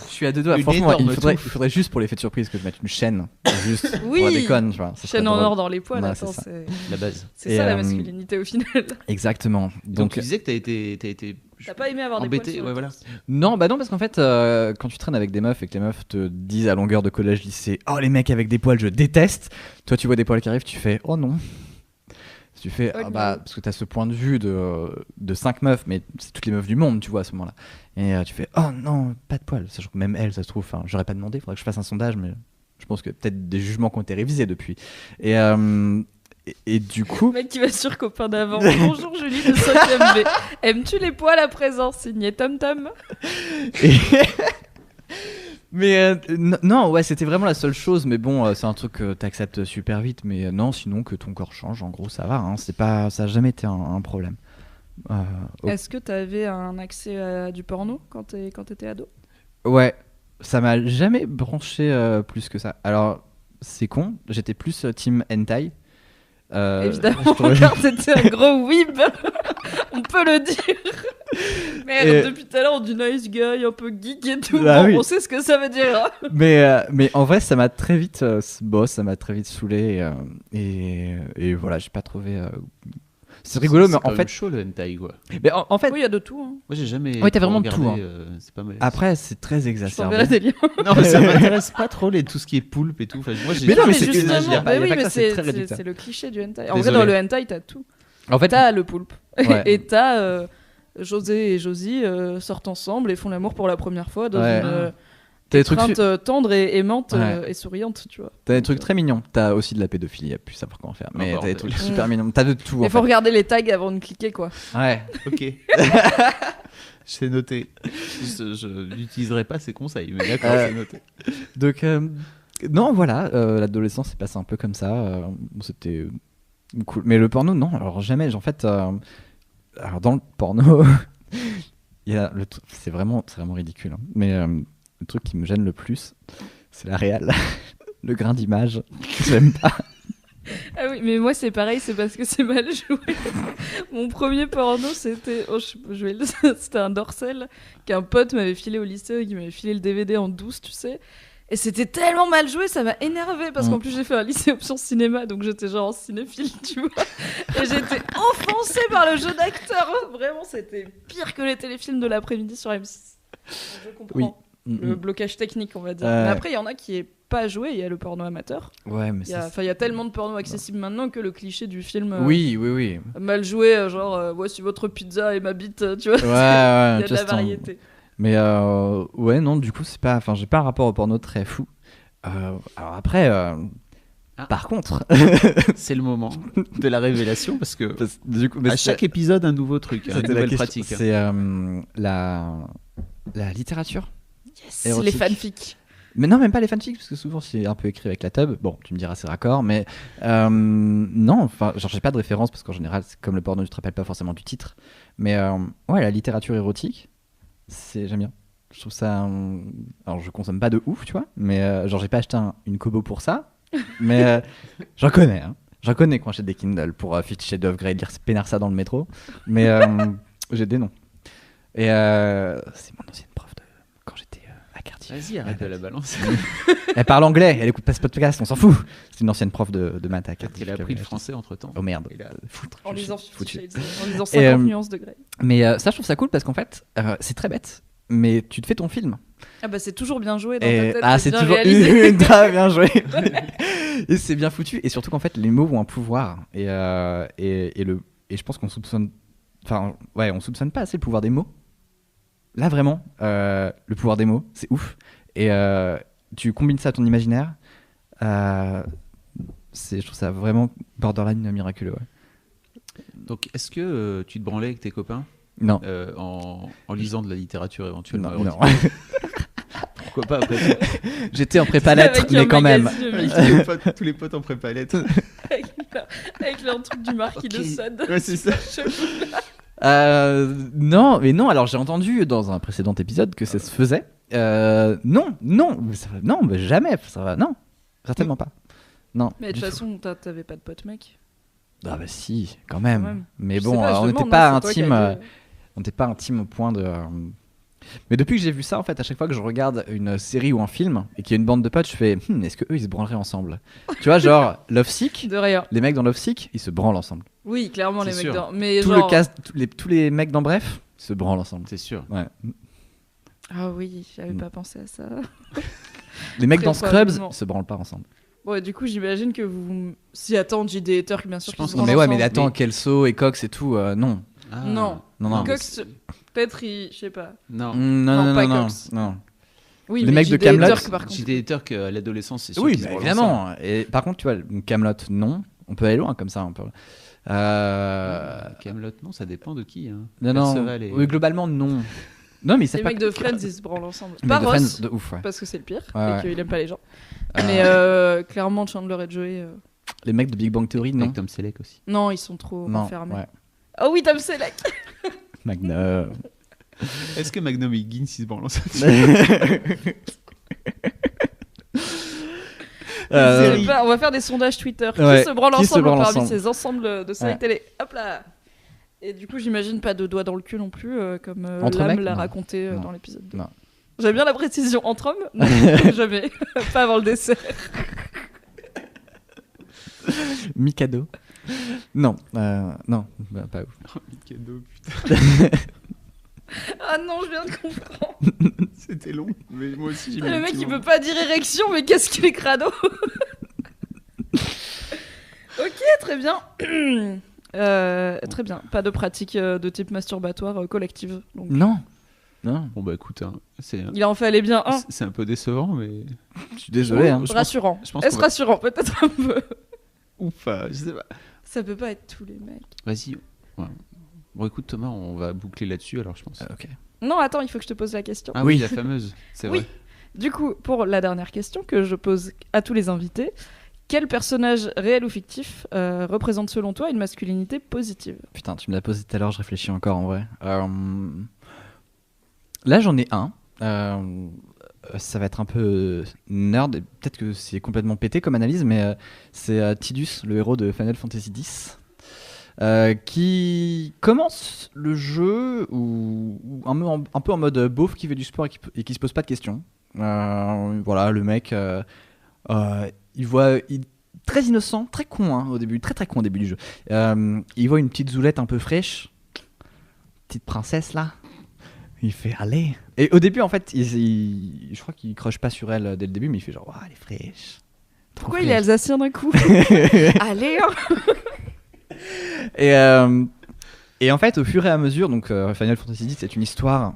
Je suis à 2 doigts. Une Franchement, énorme il touffe. faudrait juste pour l'effet de surprise que je mette une chaîne. Juste Oui. pour la déconne, tu vois. Ça serait Chaîne en drôle. or dans les poils, Ouais, attends, c'est ça. c'est La base. c'est Et, ça la masculinité au final. Exactement. Donc tu disais que t'as été T'as pas aimé avoir des embêté, poils sur ouais, le voilà. torse. Non, bah non, parce qu'en fait, quand tu traînes avec des meufs et que les meufs te disent à longueur de collège, lycée, oh les mecs avec des poils, je déteste. Toi, tu vois des poils qui arrivent, tu fais, oh non. Tu fais, Oh ah bah, non. parce que t'as ce point de vue de 5 meufs, mais c'est toutes les meufs du monde, tu vois, à ce moment-là. Et tu fais, oh non, pas de poils. Sachant que même elle, ça se trouve, j'aurais pas demandé, faudrait que je fasse un sondage, mais je pense que peut-être des jugements qui ont été révisés depuis. Et du coup. Le mec qui va sur copain d'avant. Bonjour Julie de 5ème B. Aimes-tu les poils à présent? Signé Tom Tom. Et- Mais non, ouais, c'était vraiment la seule chose. Mais bon, c'est un truc que t'acceptes super vite. Mais non, sinon que ton corps change, en gros, ça va. Hein, c'est pas, ça a jamais été un problème. Est-ce que t'avais un accès à du porno quand t'étais ado? Ouais, ça m'a jamais branché plus que ça. Alors, c'est con. J'étais plus team hentai. Évidemment, je trouvais- car c'était un gros weeb. On peut le dire. Merde, Et- depuis tout à l'heure, on dit nice guy, un peu geek et tout. Bah Bon, oui. on sait ce que ça veut dire. mais en vrai, ça m'a très vite, ça m'a très vite saoulé. Et voilà, j'ai pas trouvé. C'est rigolo, mais quand en même fait. chaud le hentai quoi. Mais en fait, Oui, il y a de tout. Hein. Moi j'ai jamais. Ouais, t'as vraiment regardé, tout, hein. C'est pas mal. après, c'est très Je exacerbé. t'enverrai des liens. Non, mais ça m'intéresse pas trop tout ce qui est poulpe et tout. Enfin, moi j'ai. Mais non, mais mais c'est que- justement, il y a pas- il y a oui, pas que mais ça, c'est c'est très réducteur. c'est le cliché du hentai. En Désolé. vrai, dans le hentai, t'as tout. En fait, T'as le poulpe. Ouais. Et t'as José et Josie sortent ensemble et font l'amour pour la première fois dans Ouais. une t'as des trucs, étreinte tendre et aimante Ouais. et souriante, tu vois. t'as des trucs très mignons. T'as aussi de la pédophilie, à plus savoir comment faire. Mais Encore, t'as des ouais. trucs super mignons. T'as de tout. Il En faut fait. regarder les tags avant de cliquer, quoi. Ouais. Ok. C'est noté. Je n'utiliserai pas ces conseils, mais d'accord, c'est noté. Donc, non, voilà, l'adolescence s'est passée un peu comme ça. C'était cool. Mais le porno, non, alors jamais. En fait, alors dans le porno, il y a c'est vraiment ridicule. Hein. Mais le truc qui me gêne le plus, c'est la réal. Le grain d'image. J'aime pas. Ah oui, mais moi c'est pareil, c'est parce que c'est mal joué. Mon premier porno, c'était c'était un Dorsel qu'un pote m'avait filé au lycée, qui m'avait filé le DVD en douce, tu sais. Et c'était tellement mal joué, ça m'a énervé parce qu'en plus j'ai fait un lycée option cinéma, donc j'étais genre en cinéphile, tu vois. Et j'étais offensée par le jeu d'acteur. Vraiment, c'était pire que les téléfilms de l'après-midi sur M6. Je comprends. Oui. Le blocage technique, on va dire. Ouais. Mais après, il y en a qui est pas joué, il y a le porno amateur. Ouais, mais Il y a tellement de porno accessible maintenant que le cliché du film Oui. mal joué, genre voici votre pizza et ma bite, tu vois. Ouais, Il y a de la just variété. Mais ouais, non, du coup, c'est pas. Enfin, j'ai pas un rapport au porno très fou. Alors après, par contre, C'est le moment de la révélation parce que du coup, à chaque épisode un nouveau truc, une c'était la nouvelle question, pratique. c'est la littérature. Yes, Érotique. les fanfics. Mais non, même pas les fanfics, parce que souvent c'est un peu écrit avec la tub. Bon, tu me diras c'est raccord, mais non, enfin, genre j'ai pas de référence parce qu'en général, c'est comme le porno, tu te rappelles pas forcément du titre. Mais ouais, la littérature érotique, j'aime bien. Je trouve ça. Alors je consomme pas de ouf, tu vois, mais genre j'ai pas acheté une Kobo pour ça, mais j'en connais. Hein. J'en connais quand j'achète des Kindle pour Fifty Shades of Grey, lire pénard ça dans le métro, mais j'ai des noms. Et c'est mon ancienne prof quand j'étais à Cardiff. Vas-y, arrête de la balance. Elle parle anglais, elle écoute pas ce podcast, on s'en fout. C'est une ancienne prof de maths à Cardiff. Elle a appris le français entre temps. Oh merde. Il a- Foutre. En je lisant suis 50 foutu. Shades, en lisant 50 nuances de Grey. Mais ça, je trouve ça cool parce qu'en fait, c'est très bête, mais tu te fais ton film. Ah bah c'est toujours bien joué dans Et ta tête, c'est bien toujours réalisé. très bien joué. Et c'est bien foutu. Et surtout qu'en fait, les mots ont un pouvoir. Et je pense qu'on soupçonne. Enfin, ouais, on soupçonne pas assez le pouvoir des mots. Là, vraiment, le pouvoir des mots, c'est ouf. Et tu combines ça à ton imaginaire. Je trouve ça vraiment borderline miraculeux. Ouais. Donc, est-ce que tu te branlais avec tes copains Non. en lisant de la littérature éventuellement Non. érotique Pourquoi pas après tout. J'étais en prépa lettres, Avec un mais quand même. magazine, Avec tous les potes en prépa lettres. avec leur truc du marque qui Ok. le sonne. Ouais, c'est ça. Non, mais non. Alors j'ai entendu dans un précédent épisode que ça se faisait. Non, mais jamais. Ça va, non, certainement pas. Non. Mais de du toute tout. façon, t'avais pas de pote mec. Ah bah si, quand même. Quand même. Mais Je sais bon, pas, je on demande, n'était pas hein, c'est toi qui intime. as dit. On n'était pas intime au point de. Mais depuis que j'ai vu ça, en fait, à chaque fois que je regarde une série ou un film et qu'il y a une bande de potes, je fais est-ce que eux ils se branleraient ensemble? Tu vois, genre Love Sick, De rien. les mecs dans Love Sick, ils se branlent ensemble. Oui, clairement, C'est les mecs sûr. dans. Mais Tout genre... le cast, tous les mecs dans Bref, ils se branlent ensemble. C'est sûr. Ouais. Ah oui, j'avais Mm. pas pensé à ça. Les mecs Très dans Scrubs, probablement. ils se branlent pas ensemble. Bon, et du coup, j'imagine que vous. Si attends, JD et Turk, bien sûr. Je pense qu'ils se Non, qu'on mais branlent ouais, mais ensemble. attends, Mais- Kelso et Cox et tout, non. Ah. Non. Non. Cox, peut-être, je sais pas. Non. Non, pas non, Cox. non. Oui, Les mais mecs de JD et Kaamelott, Turk, par contre. JD et Turk à l'adolescence, c'est sûr Oui, qu'ils se bah, branlent évidemment. Et par contre, tu vois, Kaamelott, non. On peut aller loin comme ça, un peu. Kaamelott, non, ça dépend de qui. Hein. Non, non. Perceval et- Oui, globalement, non. Non, mais c'est Les pas. mecs de Friends, ils se branlent ensemble. Les Pas mecs de Ross, Friends, de ouf, ouais. parce que c'est le pire, Ouais, et ouais. qu'il aime pas les gens. Euh, Mais clairement, Chandler et Joey. Les mecs de Big Bang Theory, non. Avec Tom Selleck aussi. Non, ils sont trop Non, enfermés. ouais. Oh oui, Tom Selleck. Magnum. Est-ce que Magnum et Higgins ils se branlent ensemble? Euh, Je sais pas, on va faire des sondages Twitter. Ouais, Qui se branle qui se ensemble branle parmi ensemble ces ensembles de séries Ouais. télé? Hop là. Et du coup, j'imagine pas de doigts dans le cul non plus, comme Entre Lame mecs, l'a non. raconté Non. dans l'épisode 2. Non. J'aime bien la précision. Entre hommes? Non, jamais. Pas avant le dessert. Mikado. Non, non, bah, pas ouf. Cadeau, putain. Ah non, je viens de comprendre. C'était long. Mais moi aussi, j'ai mis Le un mec, petit il moment. peut pas dire érection, mais qu'est-ce qu'il est crado? Ok, très bien. Très bien. Pas de pratique de type masturbatoire collective. Donc. Non, non. Bon, bah écoute, hein, Il en fallait bien un. c'est un peu décevant, mais. Je suis désolé. Hein. Je pense- Rassurant. je pense Est-ce qu'on va- rassurant? Peut-être un peu. Ouf, je sais pas. Ça peut pas être tous les mecs. Vas-y. Ouais. Bon, écoute, Thomas, on va boucler là-dessus alors, je pense. Ok. Non, attends, il faut que je te pose la question. Ah oui, oui. la fameuse. C'est Oui. vrai. Du coup, pour la dernière question que je pose à tous les invités, quel personnage réel ou fictif représente selon toi une masculinité positive? Putain, tu me l'as posé tout à l'heure, je réfléchis encore en vrai. Là, j'en ai un. Ça va être un peu nerd, et peut-être que c'est complètement pété comme analyse, mais c'est Tidus, le héros de Final Fantasy X, qui commence le jeu ou un peu en mode beauf qui fait du sport et qui se pose pas de questions. Voilà, le mec, très innocent, très con au début, très con au début du jeu. Il voit une petite zoulette un peu fraîche, petite princesse là. Il fait allez. Et au début en fait, je crois qu'il crush pas sur elle dès le début, mais il fait genre waouh, elle est fraîche. Trop Pourquoi il est fraîche. alsacien d'un coup? Allez, hein. Et en fait, au fur et à mesure, donc Final Fantasy X, c'est une histoire,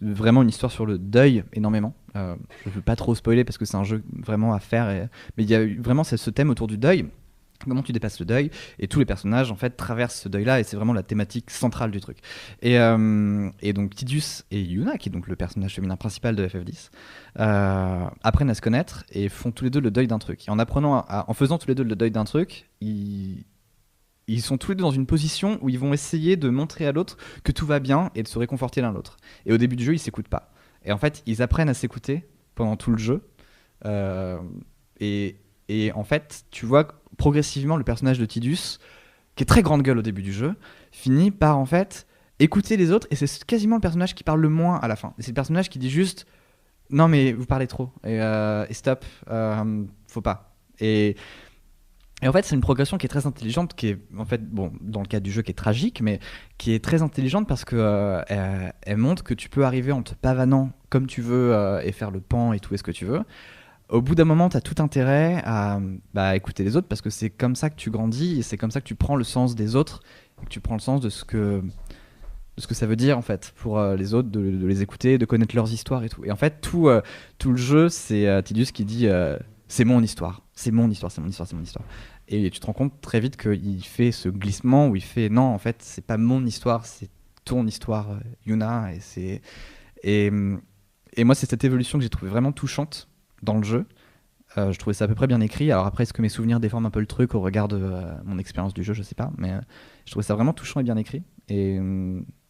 vraiment une histoire sur le deuil énormément. Je ne veux pas trop spoiler parce que c'est un jeu vraiment à faire, mais il y a vraiment ce thème autour du deuil. Comment tu dépasses le deuil, et tous les personnages en fait traversent ce deuil là, et c'est vraiment la thématique centrale du truc. Et donc Tidus et Yuna, qui est donc le personnage féminin principal de FF10, apprennent à se connaître et font tous les deux le deuil d'un truc. Et en faisant tous les deux le deuil d'un truc, ils sont tous les deux dans une position où ils vont essayer de montrer à l'autre que tout va bien et de se réconforter l'un l'autre. Et au début du jeu, ils s'écoutent pas. Et en fait, ils apprennent à s'écouter pendant tout le jeu. Et en fait, tu vois progressivement le personnage de Tidus, qui est très grande gueule au début du jeu, finit par en fait écouter les autres, et c'est quasiment le personnage qui parle le moins à la fin. Et c'est le personnage qui dit juste non mais vous parlez trop et stop, faut pas. Et en fait, c'est une progression qui est très intelligente, qui est en fait, bon, dans le cas du jeu, qui est tragique, mais qui est très intelligente parce que elle montre que tu peux arriver en te pavanant comme tu veux et faire le pan et tout et ce que tu veux. Au bout d'un moment, tu as tout intérêt à écouter les autres parce que c'est comme ça que tu grandis et c'est comme ça que tu prends le sens des autres et que tu prends le sens de ce que ça veut dire en fait pour les autres, de les écouter, de connaître leurs histoires et tout. Et en fait, tout le jeu, c'est Tidus qui dit c'est mon histoire, c'est mon histoire, c'est mon histoire, c'est mon histoire. Et tu te rends compte très vite qu'il fait ce glissement où il fait non, en fait, c'est pas mon histoire, c'est ton histoire, Yuna. Et moi, c'est cette évolution que j'ai trouvée vraiment touchante dans le jeu. Je trouvais ça à peu près bien écrit. Alors après, est-ce que mes souvenirs déforment un peu le truc au regard de mon expérience du jeu? Je sais pas, mais je trouvais ça vraiment touchant et bien écrit. Et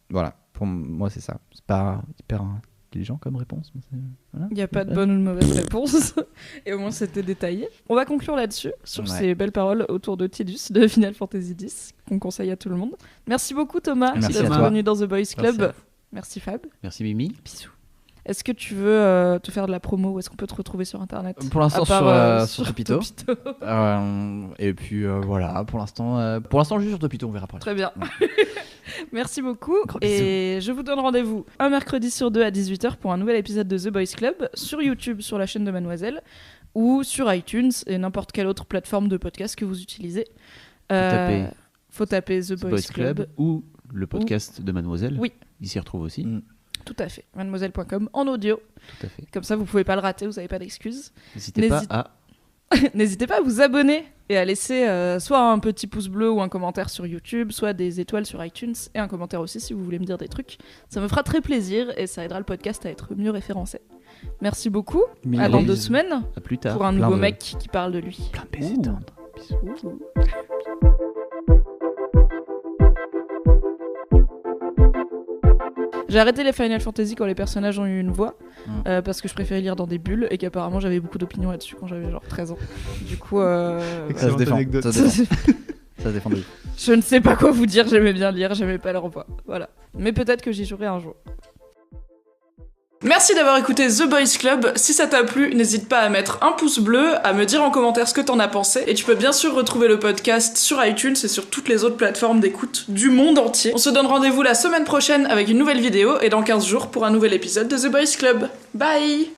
voilà, pour moi, c'est ça. C'est pas hyper intelligent comme réponse. Il n'y a pas de bonne ou de mauvaise réponse. Et au moins, c'était détaillé. On va conclure là-dessus, sur ces belles paroles autour de Tidus, de Final Fantasy X, qu'on conseille à tout le monde. Merci beaucoup, Thomas, d'être venu dans The Boys Club. Merci Fab. Merci Mimi. Bisous. Est-ce que tu veux te faire de la promo ou est-ce qu'on peut te retrouver sur Internet? Pour l'instant, sur Topito. Et puis voilà, pour l'instant, juste sur Topito, on verra après. Très bien. Merci beaucoup. Et je vous donne rendez-vous un mercredi sur 2 à 18h pour un nouvel épisode de The Boys Club sur YouTube, sur la chaîne de Mademoiselle, ou sur iTunes et n'importe quelle autre plateforme de podcast que vous utilisez. Faut taper The Boys Club ou le podcast de Mademoiselle. Oui. Il s'y retrouve aussi. Tout à fait. Mademoiselle.com en audio. Tout à fait. Comme ça, vous pouvez pas le rater, vous n'avez pas d'excuses. N'hésitez pas à vous abonner et à laisser soit un petit pouce bleu ou un commentaire sur YouTube, soit des étoiles sur iTunes et un commentaire aussi si vous voulez me dire des trucs. Ça me fera très plaisir et ça aidera le podcast à être mieux référencé. Merci beaucoup. À dans 2 semaines. À plus tard. Pour un nouveau mec qui parle de lui. Plein de baisers tendres. Bisous. J'ai arrêté les Final Fantasy quand les personnages ont eu une voix parce que je préférais lire dans des bulles et qu'apparemment j'avais beaucoup d'opinions là-dessus quand j'avais genre 13 ans. Du coup, ça se défend. Ça se défend de ouf. Je ne sais pas quoi vous dire, j'aimais bien lire, j'aimais pas leur voix. Voilà. Mais peut-être que j'y jouerai un jour. Merci d'avoir écouté The Boys Club. Si ça t'a plu, n'hésite pas à mettre un pouce bleu, à me dire en commentaire ce que t'en as pensé. Et tu peux bien sûr retrouver le podcast sur iTunes et sur toutes les autres plateformes d'écoute du monde entier. On se donne rendez-vous la semaine prochaine avec une nouvelle vidéo et dans 15 jours pour un nouvel épisode de The Boys Club. Bye!